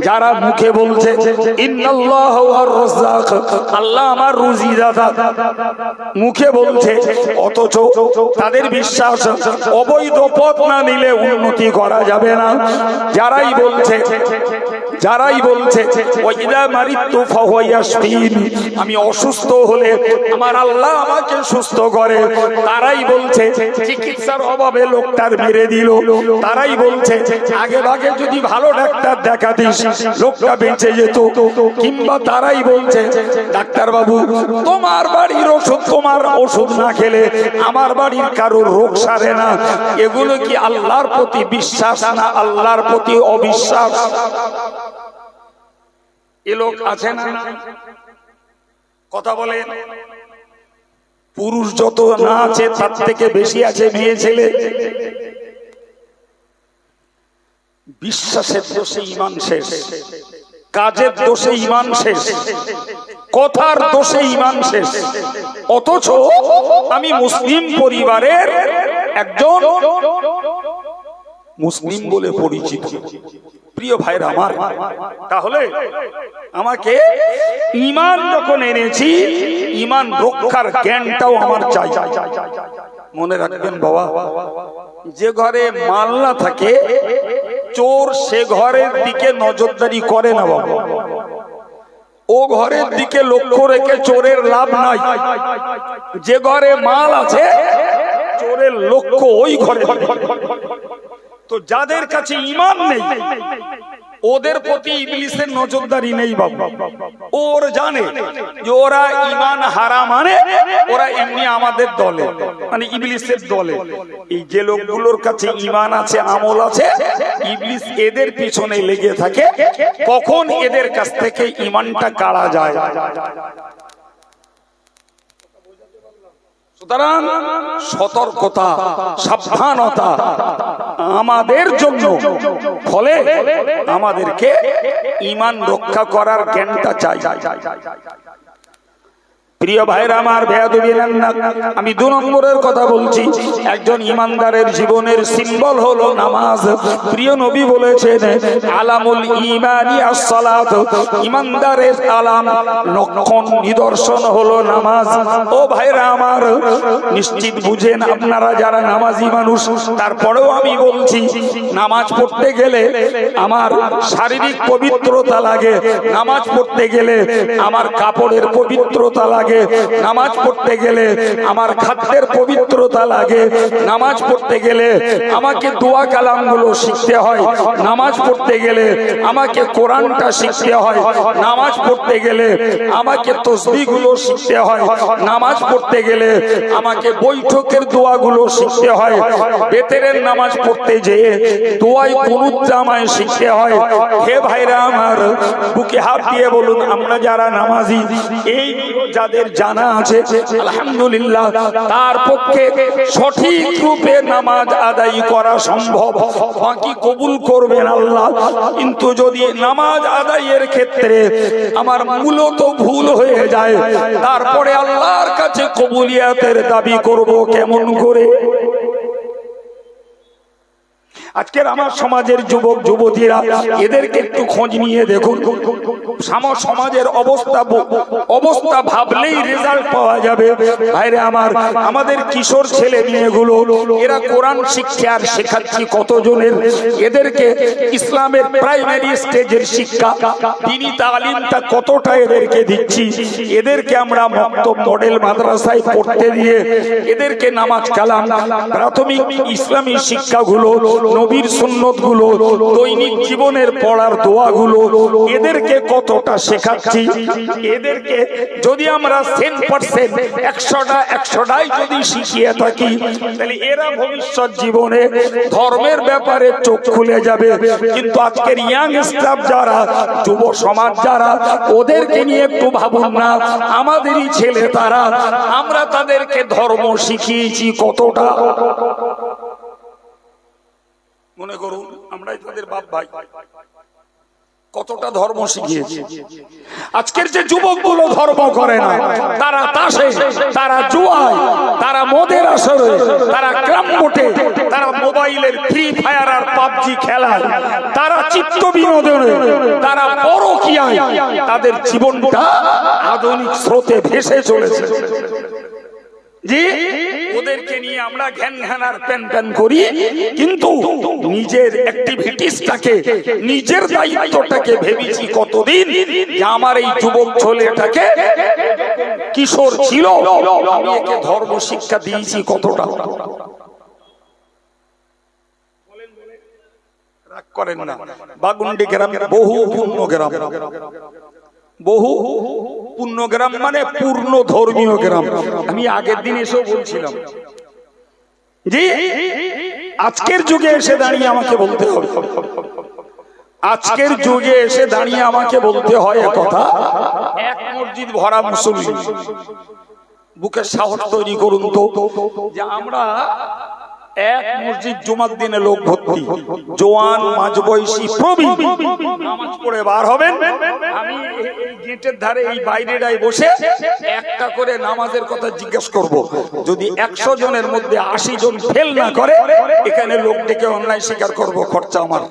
যারা মুখে বলছে ইন্নাল্লাহু আর-রাজ্জাক, আল্লাহ আমার রুজিদাতা, মুখে বলছে, অথচ তাদের বিশ্বাস অবৈধ পথ না নিলে উন্নতি করা যাবে না। যারাই বলছে ওয়াইদা মারিতু ফাহুয়া ইয়াশফিন, আমি অসুস্থ হলে আমার আল্লাহ আমাকে সুস্থ করে, তারাই বলছে চিকিৎসার অভাবে লোকটার মেরে দিল, তারাই বলছে আগে ভাগে যদি ভালো ডাক্তার দেখাতিস লোকটা বেঁচে যেত, কিংবা তারাই বলছে ডাক্তার বাবু তোমার বাড়ির ওষুধ, তোমার ওষুধ না খেলে আমার বাড়ির কারোর রোগ সারে না। এগুলো কি আল্লাহর প্রতি বিশ্বাস না আল্লাহর প্রতি অবিশ্বাস? এ লোক আছে না? কথা বলে। পুরুষ যত না আছে তার থেকে বেশি আছে মেয়ে ছেলে। বিশ্বাসের দোষে ঈমান শেষ, কাজের দোষে ঈমান শেষ, কথার দোষে ঈমান শেষ। অথচ আমি মুসলিম পরিবারের একজন মুসলিম বলে পরিচিত। প্রিয় ভাইরা আমার, তাহলে আমাকে ঈমান যখন এনেছি, ঈমান রক্ষার জ্ঞানটাও আমার চাই। মনে রাখবেন বাবা, যে ঘরে মাল না থাকে চোর সে ঘরের দিকে নজরদারি করে না বাবা, ও ঘরের দিকে লক্ষ্য রেখে চোরের লাভ নাই। যে ঘরে মাল আছে চোরের লক্ষ্য ওই ঘরে। তো যাদের কাছে ঈমান নেই ওদের প্রতি ইবলিসের নজরদারি নেই বাবা। ওর জানে যে ওরা ঈমান হারাম, মানে ওরা এমনি আমাদের দলে, মানে ইবলিসের দলে। এই যে লোকগুলোর কাছে ঈমান আছে, আমল আছে, ইবলিস এদের পিছনে লেগে থাকে কখন এদের কাছ থেকে ঈমানটা কাড়া যায়। সুতরাং সতর্কতা, সাবধানতা আমাদের জন্য, ফলে আমাদেরকে ঈমান রক্ষা করার জ্ঞানটা চাই। প্রিয় ভাইরা আমার, বেয়াদবি নেন না। আমি 2 নম্বরের কথা বলছি। একজন ইমানদারের জীবনের সিম্বল হলো নামাজ। প্রিয় নবী বলেছেন, আলামুল ঈমানি আস-সালাত, ইমানদারের আলাম, লক্ষণ, নিদর্শন হলো নামাজ। ও ভাইরা আমার, নিশ্চিত বুঝেন আপনারা যারা নামাজি মানুষ, তারপরেও আমি বলছি, নামাজ পড়তে গেলে আমার শারীরিক পবিত্রতা লাগে, নামাজ পড়তে গেলে আমার কাপড়ের পবিত্রতা লাগে, নামাজ পড়তে গেলে আমার খাদ্যের পবিত্রতা লাগে, নামাজ পড়তে গেলে আমাকে দোয়া কালামগুলো শিখতে হয়, নামাজ পড়তে গেলে আমাকে কোরআনটা শিখতে হয়, নামাজ পড়তে গেলে আমাকে তাসবিহগুলো শিখতে হয়, নামাজ পড়তে গেলে আমাকে বৈঠকের দোয়াগুলো শিখতে হয়, বেতেরের নামাজ পড়তে যেয়ে দোয়ায় কুনুত জামায় শিখতে হয়। হে ভাইরা আমার, বুকে হাত দিয়ে বলুন, আমরা যারা নামাজি, এই যাদের জানা আছে আলহামদুলিল্লাহ, তার পক্ষে সঠিক রূপে নামাজ আদায় করা সম্ভব, বাকি কবুল করবেন আল্লাহ। কিন্তু যদি নামাজ আদায়ের ক্ষেত্রে আমার মূলত ভুল হয়ে যায়, তারপরে আল্লাহর কাছে কবুলিয়াতের দাবি করব কেমন করে? আজকের আমার সমাজের যুবক যুবতীরা, এদেরকে একটু খোঁজ নিয়ে দেখুন। সমাজের অবস্থা ভাবলেই রেজাল্ট পাওয়া যাবে। ভাইরে আমার, আমাদের কিশোর ছেলে মেয়েগুলো, এরা কোরআন শিক্ষা আর শেখাচ্ছি কতজনের, এদেরকে ইসলামের প্রাইমারি স্টেজের শিক্ষা, দ্বীনি তালিমটা কতটা এদেরকে দিচ্ছি। এদেরকে আমরা মক্তব মডেল মাদ্রাসায় পড়তে দিয়ে এদেরকে নামাজ কালাম, প্রাথমিক ইসলামী শিক্ষাগুলো, নবীর সুন্নতগুলো, দৈনিক জীবনের পড়ার দোয়াগুলো এদেরকে কতটা শেখাচ্ছি। এদেরকে যদি আমরা 100% 100টাই যদি শিখিয়ে থাকি, তাহলে এরা ভবিষ্যৎ জীবনে ধর্মের ব্যাপারে চোখ খুলে যাবে। কিন্তু আজকের ইয়াং স্টাফ যারা, যুব সমাজ যারা, ওদেরকে নিয়ে একটু ভাবুন না। আমাদেরই ছেলে তারা, আমরা তাদেরকে ধর্ম শিখিয়েছি কতটা? মনে করুন আমরাই তাদের বাপ ভাই, কতটা ধর্ম শিখিয়েছি। আজকের যে যুবকগুলো ধর্ম করে না, তারা তাসে, তারা জুয়ায়, তারা মদের আসরে, তারা ক্রামবোটে, তারা মোবাইলের ফ্রি ফায়ার আর পাবজি খেলায়, তারা চিত্ত বিনোদনে, তারা পরকীয়ায়, তাদের জীবনটা আধুনিক স্রোতে ভেসে চলেছে। জি, ওদেরকে নিয়ে আমরা ঘ্যান ঘ্যান আর প্যান প্যান করি, কিন্তু নিজের অ্যাক্টিভিটিসটাকে, নিজের দায়িত্বটাকে ভেবেছি কতদিন যে আমার এই যুবক ছেলেটাকে, কিশোর ছিল, আমি একে ধর্ম শিক্ষা দিয়েছি কতটা? রাগ করেন না, বাগুন্ডি গ্রাম বহু পূর্ণ গ্রাম, বহু পূর্ণ গ্রাম মানে পূর্ণ ধর্মীয় গ্রাম। আমি আগের দিন এসেও বলছিলাম, জি, আজকের যুগে এসে দাঁড়িয়ে আমাকে বলতে হবে, আজকের যুগে এসে দাঁড়িয়ে আমাকে বলতে হয় কথা, এক মসজিদ ভরা মুসলিম, বুকের সাহস তৈরি করুন তো যে আমরা এক মসজিদ জুমার দিনে লোক ভর্তি, জোয়ান মাঝবয়সী প্রবীণ নামাজ পড়ে বার হবেন। আমি এই গেটের ধারে এই বাইরেটাই বসে একটা করে নামাজের কথা জিজ্ঞেস করব। যদি 100 জনের মধ্যে 80 জন ফেল না করে, এখানে লোক ডেকে অন্যায় স্বীকার করব, খরচা আমার।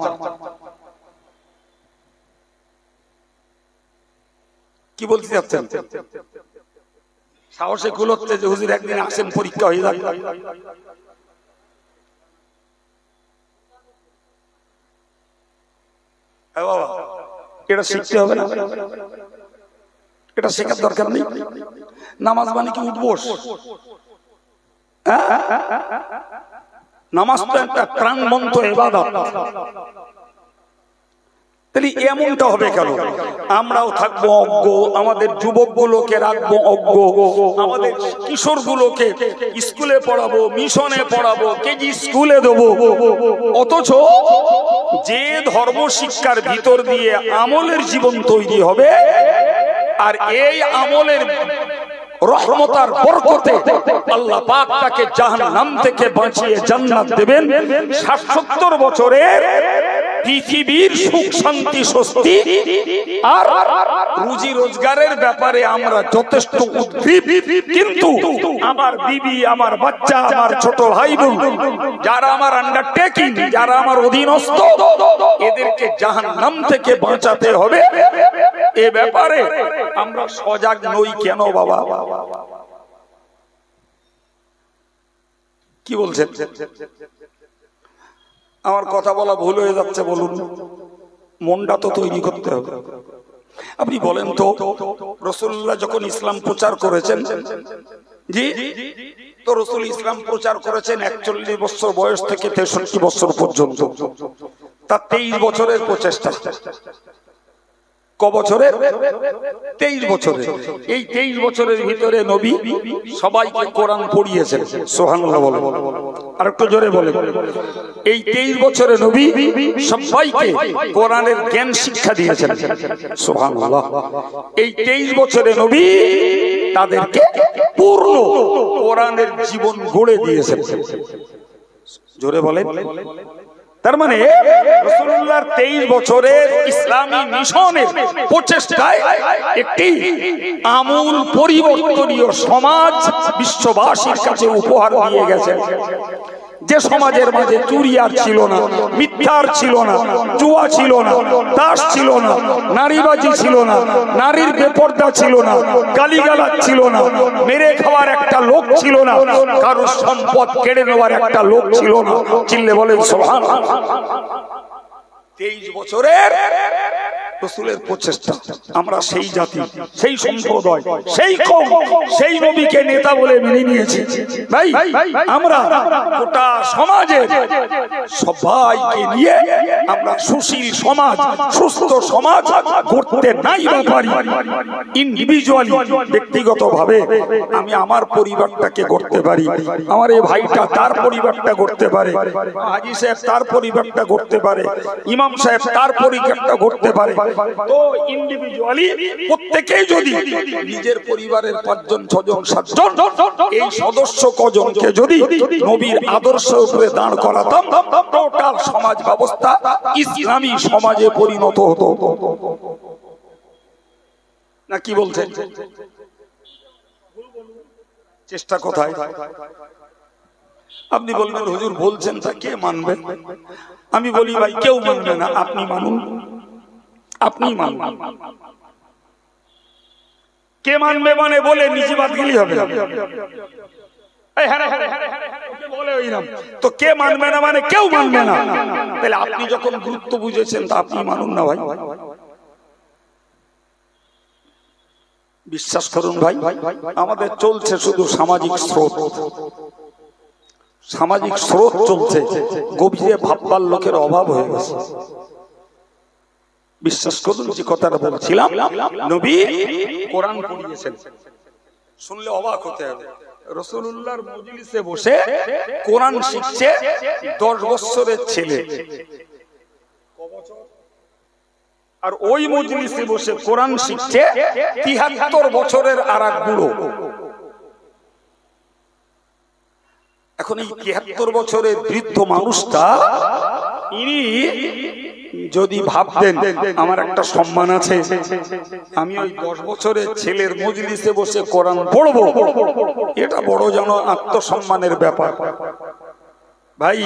কি বলতে চাচ্ছেন? সাহসে কুলোচ্ছে যে হুজুর একদিন আসেন, পরীক্ষা হয়ে যাবে। এটা শিখতে হবে না? এটা শেখার দরকার নেই? নামাজ মানে কি উঠবোস? নামাজ তো একটা প্রাণবন্ত ইবাদত। তাহলে এমনটা হবে কেন? আমরাও থাকবো অজ্ঞ, আমাদের যুবকগুলোকে রাখবো অজ্ঞ, আমাদের কিশোরগুলোকে স্কুলে পড়াবো, মিশনে পড়াবো, কেজি স্কুলে দেবো। অথচ যে ধর্ম শিক্ষার ভিতর দিয়ে আমলের জীবন তৈরি হবে, আর এই আমলের রহমতার বরকতে আল্লাহ পাক তাকে জাহান্নাম থেকে বাঁচিয়ে জান্নাত দেবেন। 60-70 বছরের পৃথিবীর সুখ শান্তি স্বস্তি আর রুজি রোজগারের ব্যাপারে আমরা যথেষ্ট উদ্গ্রীব, কিন্তু আমার বিবি, আমার বাচ্চা, আমার ছোট ভাই বোন, যারা আমার আন্ডারটেকিং, যারা আমার অধীনস্থ, এদেরকে জাহান্নাম থেকে বাঁচাতে হবে, এ ব্যাপারে আমরা সজাগ নই কেন বাবা? কি বলছেন? আমার কথা বলা ভুল হয়ে যাচ্ছে বলুন, মনটা তো তৈরি করতে হবে। আপনি বলেন তো, রাসূলুল্লাহ যখন ইসলাম প্রচার করেছেন, জি, তো রাসূল ইসলাম প্রচার করেছেন 41 বছর বয়স থেকে 63 বছর পর্যন্ত, তার 23 বছরের প্রচেষ্টা। ক বছরের? 23 বছরের। এই 23 বছরের ভিতরে নবী সবাইকে কোরআন পড়িয়েছেন। সুবহানাল্লাহ বলেন, আর একটু জোরে বলেন। এই 23 বছরে নবী সবাইকে কোরআনের জ্ঞান শিক্ষা দিয়েছেন। সুবহানাল্লাহ। এই 23 বছরে নবী তাদেরকে পূর্ণ কোরআনের জীবন গড়ে দিয়েছেন। জোরে বলেন। তার মানে রাসূলুল্লাহর 23 বছরের ইসলামী মিশনের প্রচেষ্টায় একটি আমূল পরিবর্তনীয় সমাজ বিশ্ববাসীর কাছে উপহার দিয়ে গেছেন। যে সমাজের মাঝে চুরি আর ছিল না, মিথ্যার ছিল না, জুয়া ছিল না, দাস ছিল না, নারীবাজি ছিল না, নারীর বেপর্দা ছিল না, গালিগালাজ ছিল না, মেরে খাওয়ার একটা লোক ছিল না, কারোর সম্পদ কেড়ে নেওয়ার একটা লোক ছিল না। চিল্লে বলেন সুবহানাল্লাহ। 23 বছরের রাসূলের প্রচেষ্টা, আমরা সেই জাতি, সেই সম্প্রদায়, সেই কওম, সেই নবীকে নেতা বলে মেনে নিয়েছি। ভাই, আমরা গোটা সমাজের সবাইকে নিয়ে আমরা সুশীল সমাজ, সুস্থ সমাজ গড়তে নাই বা পারি। ইন্ডিভিজুয়ালি, ব্যক্তিগতভাবে আমি আমার পরিবারটাকে গড়তে পারি, আমার এই ভাইটা তার পরিবারটা গড়তে পারে, হাজী সাহেব তার পরিবারটা গড়তে পারে, ইমাম সাহেব তার পরিবারটা গড়তে পারে। তো ইন্ডিভিজুয়ালি প্রত্যেকেই যদি নিজের পরিবারের 5 জন 6 জন 7 জন এই সদস্য কজনকে যদি নবীর আদর্শের উপরে দাঁড় করাতাম, টোটাল সমাজ ব্যবস্থা ইসলামী সমাজে পরিণত হতো। না কি বলছেন? চেষ্টা কোথায়? আপনি বলবেন হুজুর বলছেন তা কে মানবে? আমি বলি ভাই, কেউ মানবে না, আপনি মানুন, আপনি মানুন। কে মানবে মানে বলে নিজে বাদ গেলি হবে? তো কে মানবে না মানে কেউ মানবে না। তাহলে আপনি যখন গুরুত্ব বুঝেছেন তা আপনি মানুন না ভাই। বিশ্বাস করুন ভাই, আমাদের চলছে শুধু সামাজিক স্রোত, সামাজিক স্রোত চলছে, গভীরে ভাববার লোকের অভাব হয়ে গেছে। বিশ্বাস করুন যে কথাটা বলছিলাম, নবী কোরআন পড়িয়েছেন, শুনলে অবাক হতে হবে। রাসূলুল্লাহর মজলিসে বসে কোরআন শিখছে 10 বছরের ছেলে, আর ওই মজলিসে বসে কোরআন শিখছে 73 বছরের আর এক বুড়ো। এখন এই 73 বছরের বৃদ্ধ মানুষটা, ইনি যদি ভাবতেন আমার একটা সম্মান আছে, আমি ওই 10 বছরের ছেলের মজলিসে বসে কোরআন পড়বো, এটা বড় যেন আত্মসম্মানের ব্যাপার। ভাই,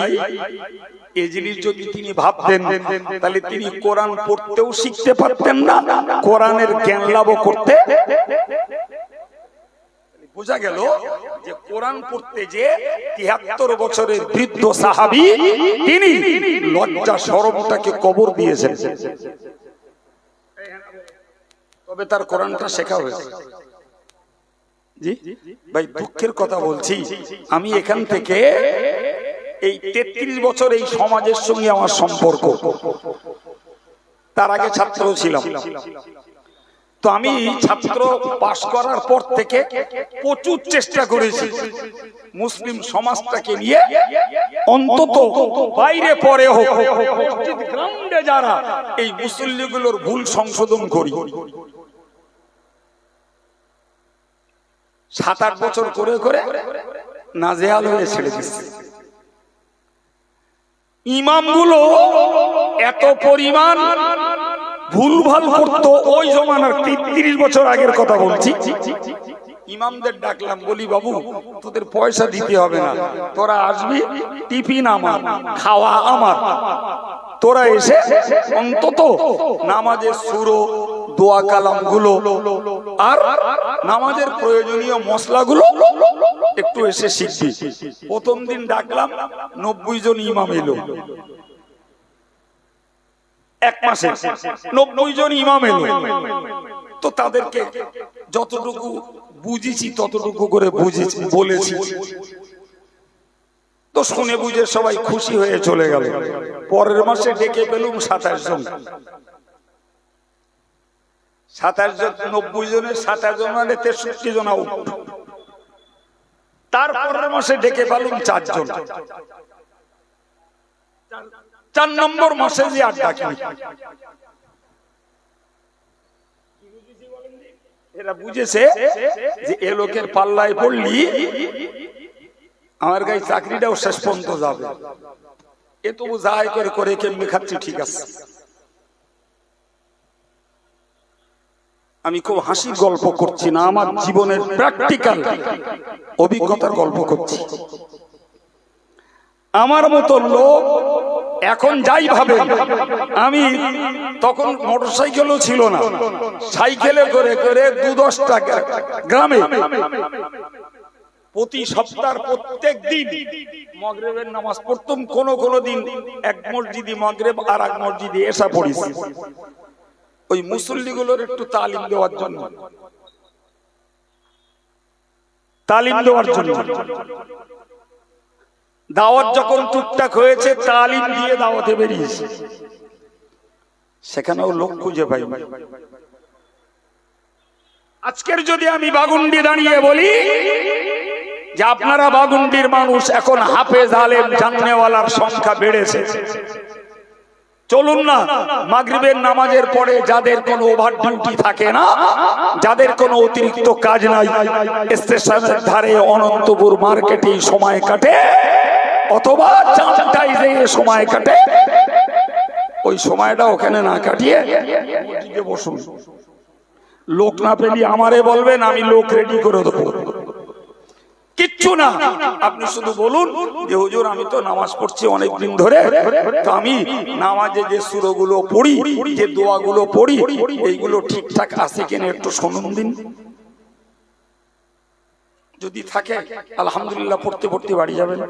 এই জিনিস যদি তিনি ভাবতেন, তাহলে তিনি কোরআন পড়তেও শিখতে পারতেন না, কোরআনের জ্ঞান লাভও করতে। বোঝা গেল যে কোরআন পড়তে যে 73 বছরের বৃদ্ধ সাহাবী, তিনি লজ্জা শরমটাকে কবর দিয়েছেন, তবে তার কোরআনটা শেখা হয়েছে। জি ভাই, দুঃখের কথা বলছি, আমি এখান থেকে এই 33 বছর এই সমাজের সঙ্গে আমার সম্পর্ক, তার আগে ছাত্র ছিলাম। তো আমি ছাত্র পাশ করার পর থেকে প্রচুর চেষ্টা করেছি মুসলিম সমাজটাকে নিয়ে অন্তত বাইরে পরে হোক, গ্রাউন্ডে যারা এই মুসল্লিগুলোর ভুল সংশোধন করি। 7-8 বছর করে করে নাজেহাল হয়ে ছেড়ে দিচ্ছে। ইমামগুলো এত পরিমাণ ভুলভাল করতো ওই জমানার ৩০ বছর আগের কথা বলছি। ইমামদের ডাকলাম, বলি বাবু তোদের পয়সা দিতে হবে না, তোরা আসবি, টিফিন আমার, খাওয়া আমার, তোরা এসে অন্তত নামাজের সুরো, দোয়া কালাম গুলো আর নামাজের প্রয়োজনীয় মশলাগুলো একটু এসে শিখবি। প্রথম দিন ডাকলাম, ৯০ জন ইমাম এলো। এক মাসে ৯০ জন ইমাম এলো। তো তাদেরকে যতটুকু বুঝেছি ততটুকু করে বুঝেছি, বলেছি। তো শুনে বুঝে সবাই খুশি হয়ে চলে গেল। পরের মাসে ডেকে পেলুম ২৭ জন। ২৭ জন, ৯০ জনের ২৭ জন মানে ৬৩ জন আউট। তারপরের মাসে ডেকে পেলুম ৪ জন। ৪ নম্বর মাসে যে আর ডাকি, এরা বুঝেছে যে এ লোকের পাল্লায় পড়লি আমার গায়ে চাকরিটাও শেষ পর্যন্ত যাবে। এ তবু যাই করে করে কেমনি খাচ্ছি, ঠিক আছে। আমি খুব হাসির গল্প করছি না, আমার জীবনের প্র্যাকটিক্যাল অভিজ্ঞতার গল্প করছি। আমার মতো লোক এখন যাই ভাবে, আমি তখন মোটরসাইকেলও ছিল না, সাইকেলে করে করে ২-১০টা গ্রামে প্রতি সপ্তাহ প্রত্যেক দিন মাগরিবের নামাজ পড়তাম। কোন কোন দিন এক মসজিদে মাগরিব আর এক মসজিদে এশা পড়েছি, ওই মুসল্লিগুলোর একটু তালিম দেওয়ার জন্য, দাওয়াত যখন টুকটাক হয়েছে তালিম দিয়ে দাওয়াতে বেরিয়েছে, সেখানেও লোক খুঁজে পাই। আজকের যদি আমি বাগুন্ডি দাঁড়িয়ে বলি যে আপনারা বাগুন্ডির মানুষ এখন হাফেজ আলেম জাননেওয়ালার সংখ্যা বেড়েছে, চলুন না মাগরিবের নামাজের পরে যাদের কোনো ওভার ডিউটি থাকে না, যাদের কোনো অতিরিক্ত কাজ নাই, স্টেশনের ধারে অনন্তপুর মার্কেটে সময় কাটে অথবা চাঁদটাই যে সময় কাটে, ওই সময়টা ওখানে না কাটিয়ে বসুন। লোক না পেলি আমারে বলবেন, আমি লোক রেডি করে দেবো। কিচ্ছু না, আপনি শুধু বলুন যে হুজুর আমি তো নামাজ পড়ছি অনেকদিন ধরে, তো আমি নামাজে যে সূরাগুলো পড়ি, যে দোয়াগুলো পড়ি, এইগুলো ঠিকঠাক আছে কিনা একটু শুনুন দিন। যদি থাকে আলহামদুলিল্লাহ পড়তে পড়তে বাড়ি যাবেন।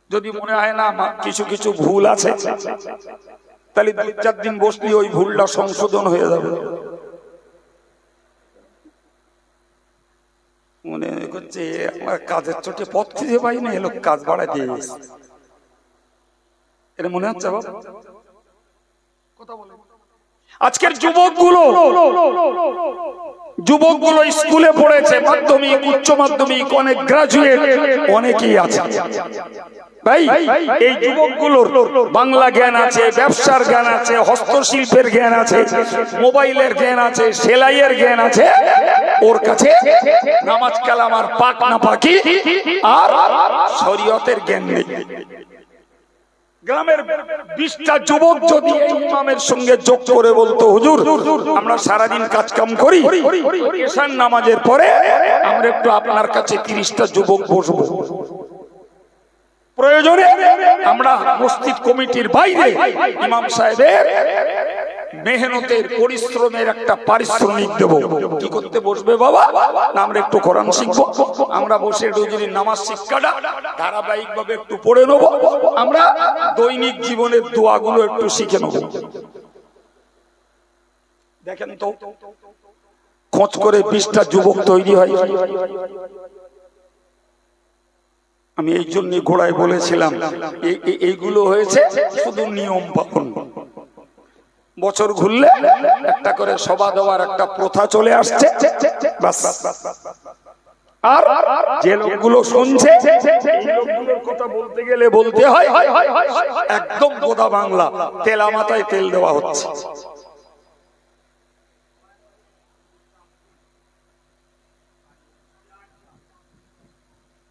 যদি মনে হয় না কিছু কিছু ভুল আছে, তাহলে ২-৪ দিন বসলে ওই ভুলটা সংশোধন হয়ে যাবে। মনে করছে আমার কাজের চোটে পথ খুঁজে পাই না, এলো কাজ বাড়াই দিয়ে গেছে, এটা মনে হচ্ছে বাবা। আজকের যুবকগুলো স্কুলে পড়েছে, মাধ্যমিক, উচ্চ মাধ্যমিক, অনেক গ্রাজুয়েট অনেকেই আছে ভাই। এই যুবকগুলোর বাংলা জ্ঞান আছে, ব্যবসার জ্ঞান আছে, হস্তশিল্পের জ্ঞান আছে, মোবাইলের জ্ঞান আছে, সেলাইয়ের জ্ঞান আছে, ওর কাছে নামাজ কালাম আর পাক না পাকি আর শরীয়তের জ্ঞান নেই। গ্রামের 20টা যুবক যদি ইমামের সঙ্গে যোগ করে বলতো হুজুর আমরা সারাদিন কাজ কাম করি, ঈশার নামাজের পরে আমরা একটু আপনার কাছে 30টা যুবক বসবো, প্রয়োজনে আমরা মসজিদ কমিটির বাইরে ইমাম সাহেবের মেহনতের পরিশ্রমের একটা পারিশ্রমিক দেব। কি করতে বসবে বাবা? আমরা একটু কোরআন শিখবো, আমরা বসে রোজের নামাজ শিক্ষাটা ধারাবাহিক ভাবে একটু পড়ে নেবো, আমরা দৈনিক জীবনের দোয়াগুলো একটু শিখে নেব। দেখেন তো খোঁজ করে 20টা যুবক তৈরি হয়। আমি এই জন্য গোড়ায় বলেছিলাম এইগুলো হয়েছে শুধু নিয়ম পালন। বছর ঘুরলে একটা করে সভা দেওয়ার একটা প্রথা চলে আসছে, আর যে লোকগুলো শুনছে এই লোকগুলোর কথা বলতে গেলে বলতে হয় একদম গোদা বাংলা, তেলা মাথায় তেল দেওয়া হচ্ছে।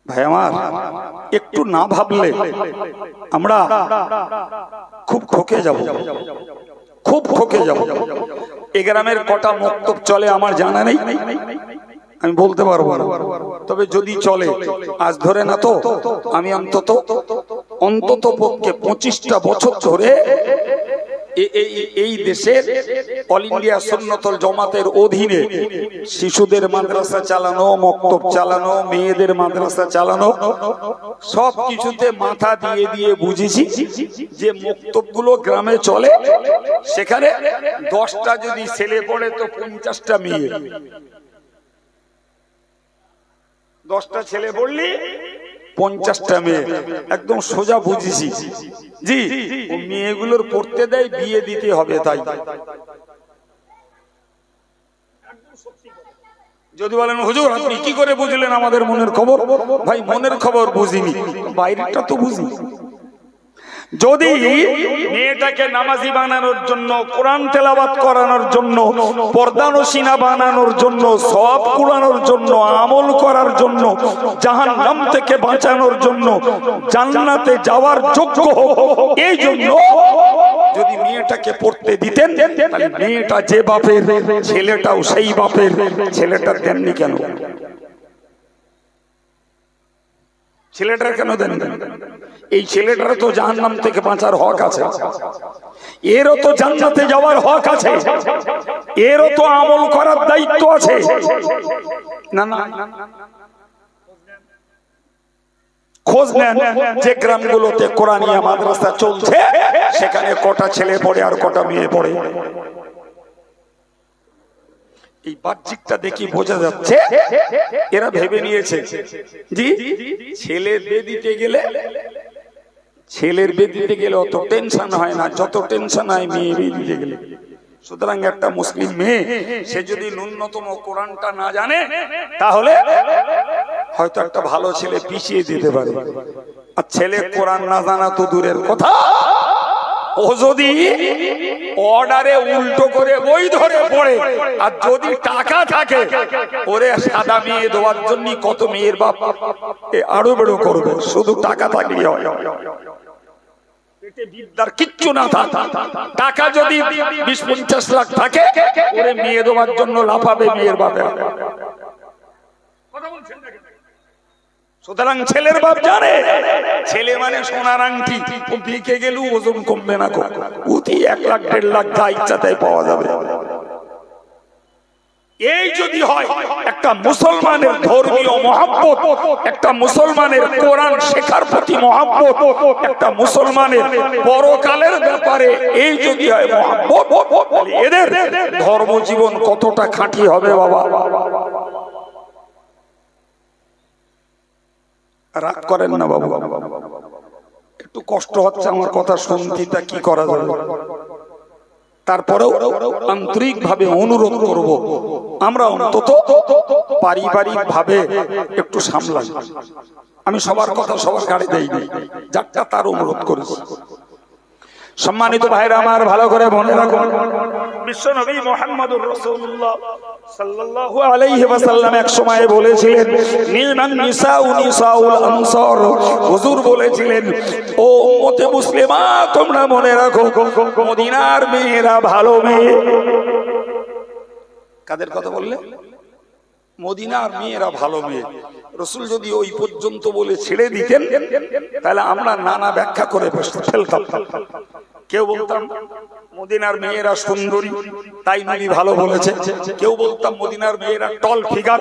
ভাই আমার, একটু না ভাবলে আমরা খুব ঠকে যাব, খুব ঠকে যাব। এ গ্রামের কটা মক্তব চলে আমার জানা নেই, আমি বলতে পারবো না। তবে যদি চলে, আজ ধরে না তো, আমি অন্তত পক্ষে 25টা বছর ধরে এই দেশের অল ইন্ডিয়া সুন্নতুল জামাতের অধীনে শিশুদের মাদ্রাসা চালানো, মক্তব চালানো, মেয়েদের মাদ্রাসা চালানো, সব কিছুতে মাথা দিয়ে দিয়ে বুঝেছি যে মক্তবগুলো গ্রামে চলে, সেখানে 10টা যদি ছেলে পড়ে তো 50টা মেয়ে, 10টা ছেলে পড়লি 50টা মেয়ে, একদম সোজা বুঝেছি। জি, মেয়েগুলোর পড়তে দেয়, বিয়ে দিতে হবে। তাই যদি বলেন হুজুর আপনি কি করে বুঝলেন আমাদের মনের খবর, ভাই মনের খবর বুঝিনি, বাইরেটা তো বুঝি। যদি মেয়েটাকে নামাজি বানানোর জন্য, কোরআন তেলাওয়াত করানোর জন্য, পর্দানশীনা বানানোর জন্য, সওয়াব কুড়ানোর জন্য, আমল করার জন্য, জাহান্নাম থেকে বাঁচানোর জন্য, জান্নাতে যাওয়ার যোগ্য হোক, এই জন্য যদি মেয়েটাকে পড়তে দিতেন, তাহলে মেয়েটা যে বাপের, ছেলেটাও সেই বাপের। ছেলেটা দেননি কেন? ছেলেটার কেন দেন? এই ছেলেটারও তো জাহান্নাম থেকে বাঁচার হক আছে, এরও তো জান্নাতে যাওয়ার হক আছে, এরও তো আমল করার দায়িত্ব আছে। না না, খোঁজ নেন যে গ্রামগুলোতে কোরআনিয়া মাদ্রাসা চলছে, সেখানে কটা ছেলে পড়ে আর কটা মেয়ে পড়ে। এই বাহ্যিকটা দেখি বোঝা যাচ্ছে এরা ভেবে নিয়েছে জি ছেলের বিয়ে দিতে গেলে অত টেনশন হয় না, যত টেনশন হয় মেয়ে বিয়ে দিতে গেলে। সুতরাং একটা মুসলিম মেয়ে, সে যদি ন্যূনতম কোরআনটা না জানে, তাহলে হয়তো একটা ভালো ছেলে পিছিয়ে দিতে পারে। আর ছেলে কোরআন না জানা তো দূরের কথা, ও যদি অর্ডারে উল্টো করে বই ধরে পড়ে, আর যদি টাকা থাকে, ওরে সাদা মেয়ে দেওয়ার জন্য কত মেয়ের বাপ আরো বেড়ো করবে, শুধু টাকা থাকলে হয়। বিদ্যার কিচ্ছু না থাকে, টাকা যদি 20-50 লাখ থাকে, ওরে মেয়ে দেওয়ার জন্য লাফাবে মেয়ের বাপে। সুতরাং ছেলের বাপ জানে ছেলে মানে সোনার আংটি, ও বিকে গেলেও ওজন কমবে না, উতি 1 লাখ 1.5 লাখ যা ইচ্ছা তাই পাওয়া যাবে। এই যদি হয় একটা মুসলমানের ধর্মীয় মহব্বত, একটা মুসলমানের কোরআন শেখার প্রতি মহব্বত, একটা মুসলমানের পরকালের ব্যাপারে এই যদি হয় মহব্বত, এদের ধর্মজীবন কতটা খাঁটি হবে বাবা। রাগ করেন না বাবু, একটু কষ্ট হচ্ছে আমার কথা শুনতে, তা কি করা যাবে। তারপরেও আন্তরিক ভাবে অনুরোধ করব, আমরা অন্তত পারিবারিক ভাবে একটু সামলাই। আমি সবার কথা সবার গাড়ি দেইনি, যারটা তার অনুরোধ করেছি। সম্মানিত ভাইরা আমার, ভালো করে মনে রাখুন, বিশ্বনবী মুহাম্মদুর রাসূলুল্লাহ সাল্লাল্লাহু আলাইহি ওয়াসাল্লাম এক সময় বলেছিলেন, নিমান নিসাউ নিসাউল আনসার। হুজুর বলেছিলেন, ও উম্মতে মুসলিমা, তোমরা মনে রাখো, মদিনার মেয়েরা ভালো মেয়ে। কাদের কথা বললে? মদিনার মেয়েরা ভালো মেয়ে। রাসূল যদি ওই পর্যন্ত বলে ছেড়ে দিতেন, তাহলে আমরা নানা ব্যাখ্যা করে ফেলতাম। কেউ বলতাম মদিনার মেয়েরা সুন্দরী, তাই নবী ভালো বলেছে। কেউ বলতাম মদিনার মেয়েরা টল ফিগার,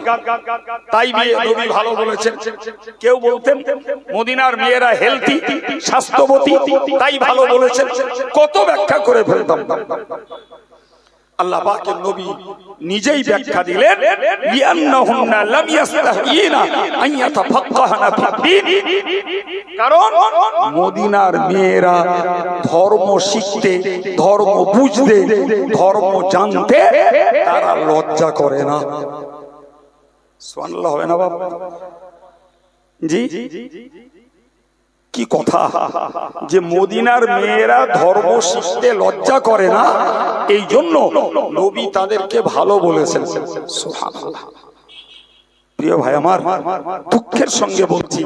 তাই নবী ভালো বলেছেন। কেউ বলতেন মদিনার মেয়েরা হেলথি, স্বাস্থ্যবতী, তাই ভালো বলেছেন। কত ব্যাখ্যা করে ফেলতাম। আল্লাহ পাকের নবী নিজেই ব্যাখ্যা দিলেন, লিআন্নাহুন্না লাম ইস্তাহিনা আন ইয়াতাফাক্কাহনা ফিদ-দীন। কারণ মদিনার মেয়েরা ধর্ম শিখতে, ধর্ম বুঝতে, ধর্ম জানতে তারা লজ্জা করে না। সুবহানাল্লাহ হবে না বাবা? জি, কি কথা যে মদিনার মেয়েরা ধর্ম শিখতে লজ্জা করে না, এই জন্য নবী তাদেরকে ভালো বলেছেন। সুবহানাল্লাহ। প্রিয় ভাই আমার, দুঃখের সঙ্গে বলছি,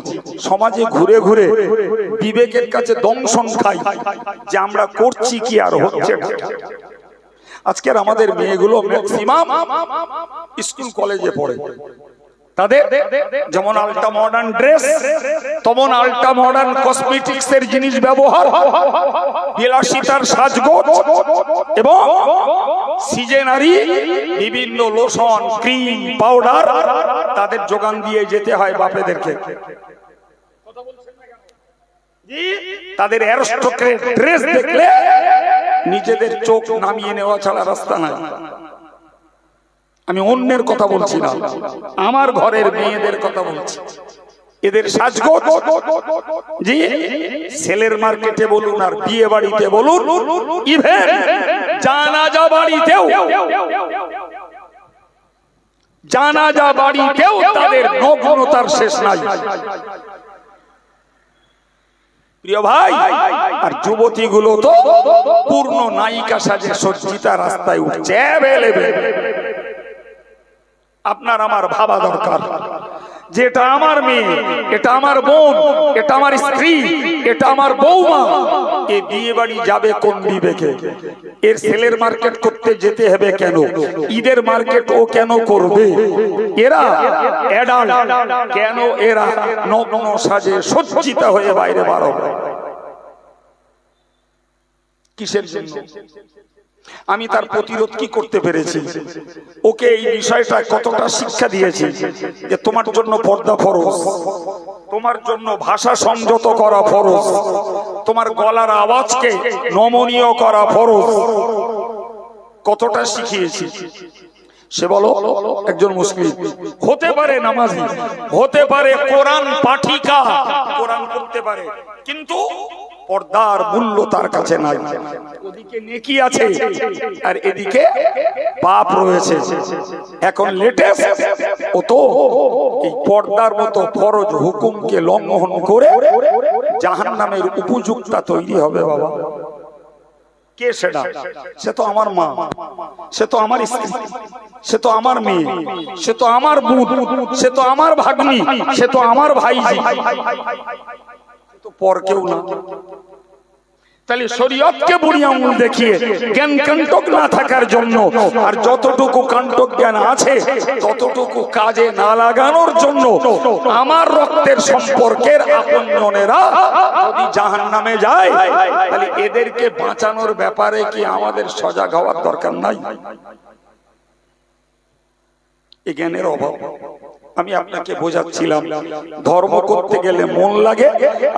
সমাজে ঘুরে ঘুরে বিবেকের কাছে দংশন খাই যে আমরা করছি কি আর হচ্ছে। আজকের আমাদের মেয়েগুলো ম্যাক্সিমাম স্কুল কলেজে পড়ে, তাদের যেমন আল্ট্রা মডার্ন ড্রেস, তেমন আল্ট্রা মডার্ন কসমেটিক্স এর জিনিস ব্যবহার, বিলাসিতার সাজগোজ এবং সিজনারি বিভিন্ন লোশন, ক্রিম, পাউডার তাদের যোগান দিয়ে যেতে হয় বাপেদেরকে। তাদের অ্যারিস্টোক্রেট ড্রেস দেখলে নিজেদের চোখ নামিয়ে নেওয়া ছাড়া রাস্তা নাই। আমি অন্যের কথা বলছি না, আমার ঘরের মেয়েদের কথা বলছি। এদের সাজগোজ, জি, সেলের মার্কেটে বলুন আর বিয়ে বাড়িতে বলুন, ইভেন জানাজা বাড়িতেও তাদের নগ্নতার শেষ নাই। প্রিয় ভাই, আর যুবতী গুলো তো পূর্ণ নায়িকা সাজে সজ্জিতা রাস্তায় উঠছে। আপনার আমার ভাবা দরকার, যেটা আমার মেয়ে, এটা আমার বোন, এটা আমার স্ত্রী, এটা আমার বৌমা, এ বিয়ে বাড়ি যাবে কোন বিবেকে? এর সেলের মার্কেট করতে যেতে হবে কেন? ঈদের মার্কেট ও কেন করবে? এরা অ্যাডাল্ট কেন এরা নগ্ন সাজে সজ্জিতা হয়ে বাইরে বার হবে? কিসের জন্য? আমি তার প্রতিরোধ কি করতে পেরেছি? ওকে এই বিষয়টা কতটা শিক্ষা দিয়েছি যে তোমার জন্য পর্দা ফরজ, তোমার জন্য ভাষা সংযত করা ফরজ, তোমার গলার আওয়াজকে নমনীয় করা ফরজ। কতটা শিখিয়েছি? সে বলো একজন মুসলিম হতে পারে, নামাজি হতে পারে, কোরআন পাঠিকা, কোরআন পড়তে পারে, কিন্তু পর্দার মূল্য তার কাছে নাই। ওদিকে নেকি আছে আর এদিকে পাপ রয়েছে। এখন লেটেস্ট ও তো এই পর্দার মতো ফরজ হুকুমকে লঙ্ঘন করে জাহান্নামের উপযুক্তা তৈরি হবে। বাবা, কে সেটা? সে তো আমার মা, সে তো আমার স্ত্রী, সে তো আমার মেয়ে, সে তো আমার বোন, সে তো আমার ভাগ্নি, সে তো আমার ভাইজি, তো পর কেউ না। তাহলে শরীয়তকে বুড়ি আঙুল দেখিয়ে জ্ঞান কাণ্টক না থাকার জন্য, আর যতটুকু কাণ্টক জ্ঞান আছে ততটুকু কাজে না লাগানোর জন্য আমার রক্তের সম্পর্কের আপনজনেরা যদি জাহান্নামে যায়, তাহলে এদেরকে বাঁচানোর ব্যাপারে কি আমাদের সজাগ হওয়ার দরকার নাই? এই জ্ঞানের অভাব। আমি আপনাকে বোঝাচ্ছিলাম, ধর্ম করতে গেলে মন লাগে,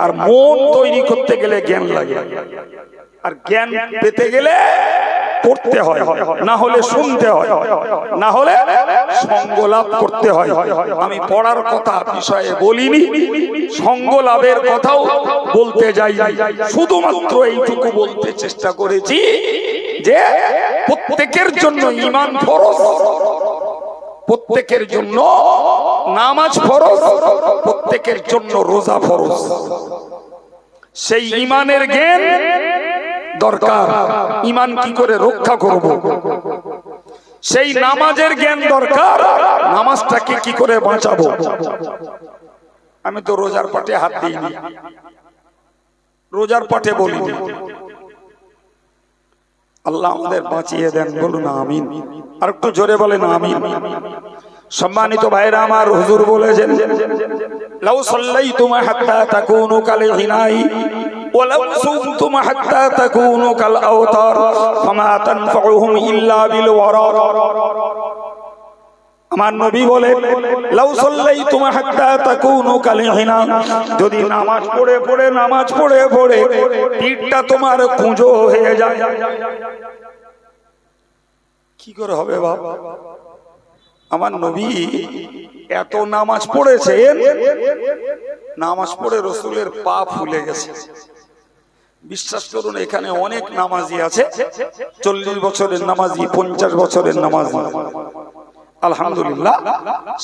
আর মন তৈরি করতে গেলে জ্ঞান লাগে, আর জ্ঞান পেতে গেলে পড়তে হয়, না হলে শুনতে হয়, না হলে সঙ্গ লাভ করতে হয়। আমি পড়ার কথা বিষয়ে বলিনি, সঙ্গ লাভের কথাও বলতে যাই, শুধুমাত্র এইটুকু বলতে চেষ্টা করেছি যে প্রত্যেকের জন্য ঈমান ফরজ, প্রত্যেকের জন্য নামাজ ফরজ, প্রত্যেকের জন্য রোজা ফরজ। সেই ঈমানের জ্ঞান দরকার, ঈমান কি করে রক্ষা করব। সেই নামাজের জ্ঞান দরকার, নামাজটাকে কি করে বাঁচাবো। আমি তো রোজার পাটে হাত দিইনি, রোজার পাটে বলিনি। আল্লাহ আমাদের বাঁচিয়ে দেন, বলুন আমিন। আর একটু জোরে বলেন আমিন। সম্মানিত ভাইরা আমার, হুজুর বলেছেন, লাউ সাল্লাইতুম হাত্তা তাকুনু কাল হিনাই ওয়া লাউ সুমতুম হাত্তা তাকুনু কাল আওতার ফামা তানফাউহুম ইল্লা বিল ওয়ারা। আমার নবী বলেন, লাউ সাল্লাইতুম হাত্তা তাকুনু কাল হিনা, যদি নামাজ পড়ে পড়ে পিঠটা তোমার কুঁজো হয়ে যায়, কি করে হবে বাবা? আমার নবী এত নামাজ পড়েছেন, নামাজ পড়ে রাসূলের পা ফুলে গেছে। বিশ্বাস করুন, এখানে অনেক নামাজি আছে, 40 বছরের নামাজি, 50 বছরের নামাজি, আলহামদুলিল্লাহ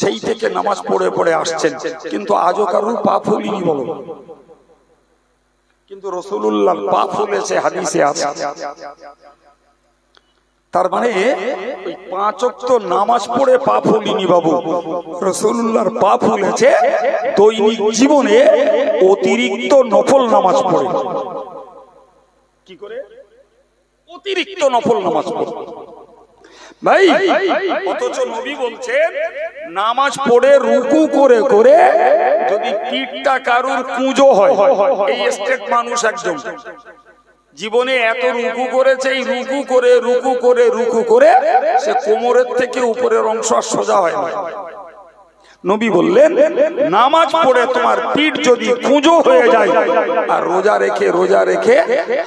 সেই থেকে নামাজ পড়ে আসছেন, কিন্তু আজও কারোর পা ফুলিনি বলো। কিন্তু রাসূলুল্লাহর পা ফুলেছে, হাদিসে আছে। তার মানে ওই 5 ওয়াক্ত নামাজ পড়ে পা ফুলিনি বাবু, রাসূলুল্লাহর পা ফুলেছে দৈনিক জীবনে অতিরিক্ত নফল নামাজ পড়ে। কি করে? অতিরিক্ত নফল নামাজ পড়ে ভাই। অথচ নবী বলছেন নামাজ পড়ে রুকু করে করে যদি পিঠটা কারুর কুঁজো হয়, এই স্টেট মানুষ একজন জীবনে এত রুকু করেছে, এই রুকু করে রুকু করে রুকু করে সে কোমরের থেকে উপরের অংশ আর সোজা হয় না। নবী বললেন নামাজ পড়ে তোমার পিঠ যদি কুঁজো হয়ে যায় আর রোজা রেখে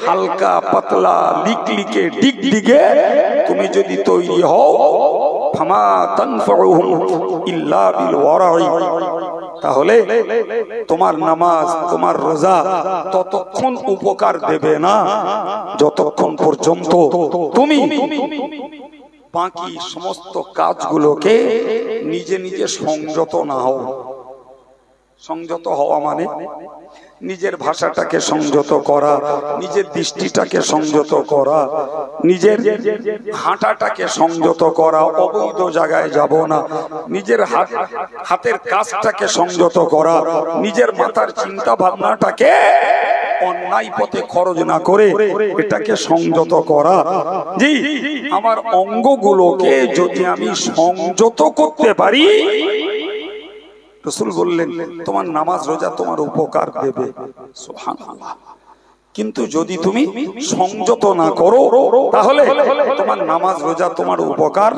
হালকা পাতলা লিকলিকে ডিগডিগে তুমি যদি তৈরি হও, ফামা তানফাউহুম ইল্লা বিল ওয়ারাই, তাহলে তোমার নামাজ তোমার রোজা ততক্ষণ উপকার দেবে না যতক্ষণ পর্যন্ত তুমি বাকি সমস্ত কাজগুলোকে নিজে নিজে সংযত না হও। সংযত হওয়া মানে নিজের ভাষাটাকে সংযত করা, নিজের দৃষ্টিটাকে সংযত করা, নিজের হাঁটাটাকে সংযত করা, অবৈধ জায়গায় যাব না, নিজের হাতের কাজটাকে সংযত করা, নিজের মাথার চিন্তা ভাবনাটাকে অন্যায় পথে খরচ না করে এটাকে সংযত করা। জি, আমার অঙ্গগুলোকে যদি আমি সংযত করতে পারি, রাসূল বললেন তোমার নামাজ রোজা তোমার উপকার দেবে। সুবহানাল্লাহ। কিন্তু যদি তুমি সংযত না করো তাহলে তোমার নামাজ রোজা তোমার উপকার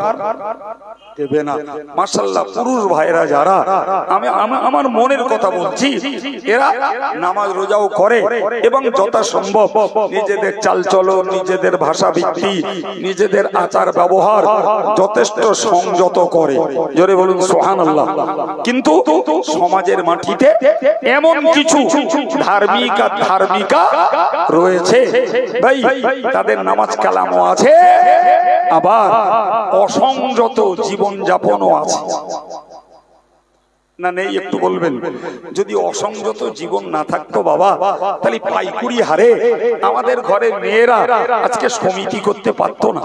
দেবে না। মাশাআল্লাহ, পুরুষ ভাইরা যারা, আমি আমার মনের কথা বলছি, এরা নামাজ রোজাও করে এবং যথাসম্ভব নিজেদের চালচলন, নিজেদের ভাষাভিত্তি, নিজেদের আচার ব্যবহার যথেষ্ট সংযত করে। জোরে বলুন সুবহানাল্লাহ। কিন্তু সমাজের মাটিতে এমন কিছু ধার্মিকা রয়েছে ভাই, তাদের নামাজ কালামও আছে, আবার অসংযত জীবন যাপনও আছে। না নেই? একটু বলবেন। যদি অসংযত জীবন না থাকতো বাবা, তাহলে পাইকুরি হারে আমাদের ঘরের মেয়েরা আজকে সমিতি করতে পারতো না।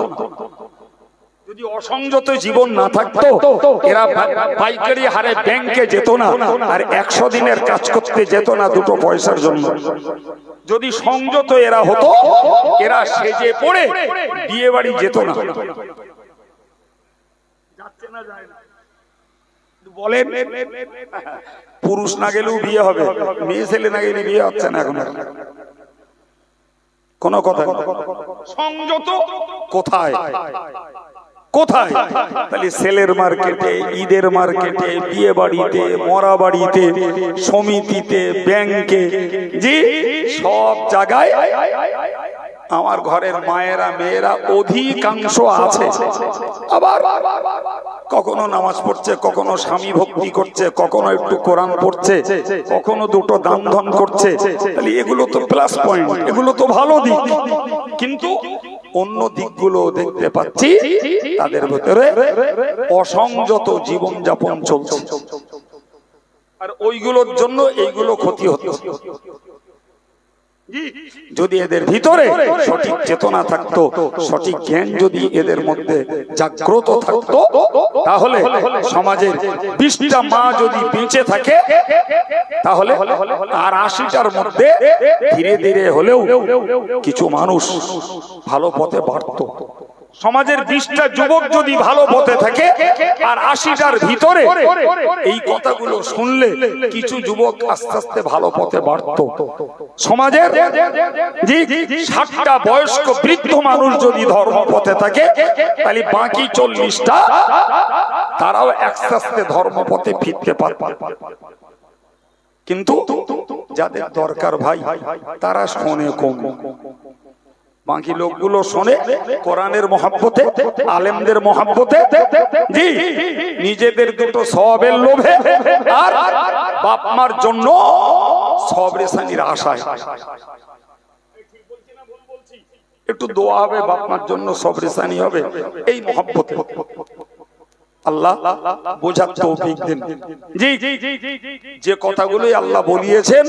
যদি অসংযত জীবন না থাকতো এরা পাইকারি হারে ব্যাংকে যেত না, আর 100 দিনের কাজ করতে যেত না 2 পয়সার জন্য। যদি সংযত এরা হতো, এরা সেজে পড়ে বিয়ে বাড়ি যেত না। বলেন, পুরুষ না গেলেও বিয়ে হবে, মেয়ে ছেলে না গেলে বিয়ে হচ্ছে না এখন। কোন কথা সংযত কোথায় কোথায়? তাহলে সেলের মার্কেটে, ঈদের মার্কেটে, বিয়ে বাড়িতে, মরা বাড়িতে, সমিতিতে, ব্যাংকে, জি সব জায়গায় আমার ঘরের মায়েরা মেয়েরা অধিকাংশ আছে। আবার কখনো নামাজ পড়ছে, কখনো স্বামী ভক্তি করছে, কখনো একটু কোরআন পড়ছে, কখনো 2টো দান ধন করছে। তাহলে এগুলো তো প্লাস পয়েন্ট, এগুলো তো ভালো দিক। কিন্তু অন্য দিকগুলো দেখতে পাচ্ছি তাদের ভিতরে অসংযত জীবন যাপন চলছে, আর ওইগুলোর জন্য এইগুলো ক্ষতি হচ্ছে। যদি এদের ভিতরে সঠিক চেতনা থাকতো, সঠিক জ্ঞান যদি এদের মধ্যে জাগ্রত থাকতো, তাহলে সমাজের 20টা মা যদি বেঁচে থাকে, তাহলে আর 80টার মধ্যে ধীরে ধীরে হলেও কিছু মানুষ ভালো পথে বাড়তো। সমাজের 20টা যুবক যদি ভালো পথে থাকে আর 80টার ভিতরে এই কথাগুলো শুনলে কিছু যুবক আস্তে আস্তে ভালো পথে বাড়তো। সমাজের 60টা বয়স্ক বৃদ্ধ মানুষ যদি ধর্ম পথে থাকে, তাহলে বাকি 40টা তারাও আস্তে আস্তে ধর্ম পথে ফিরতে পারবে। কিন্তু যাদের দরকার ভাই, তারা শোনে কম। বাকি লোকগুলো শোনে কোরআনের মহব্বতে, আলেমদের মহব্বতে, জি নিজেদের 2টো সওয়াবের লোভে, আর বাপ মার জন্য সবরেসানির আশায়। একটু দোয়া হবে, বাপ মার জন্য সবরেসানি হবে, এই মহব্বতে। আল্লাহ বোঝার তৌফিক দিন। জি যে কথাগুলোই আল্লাহ বলিয়েছেন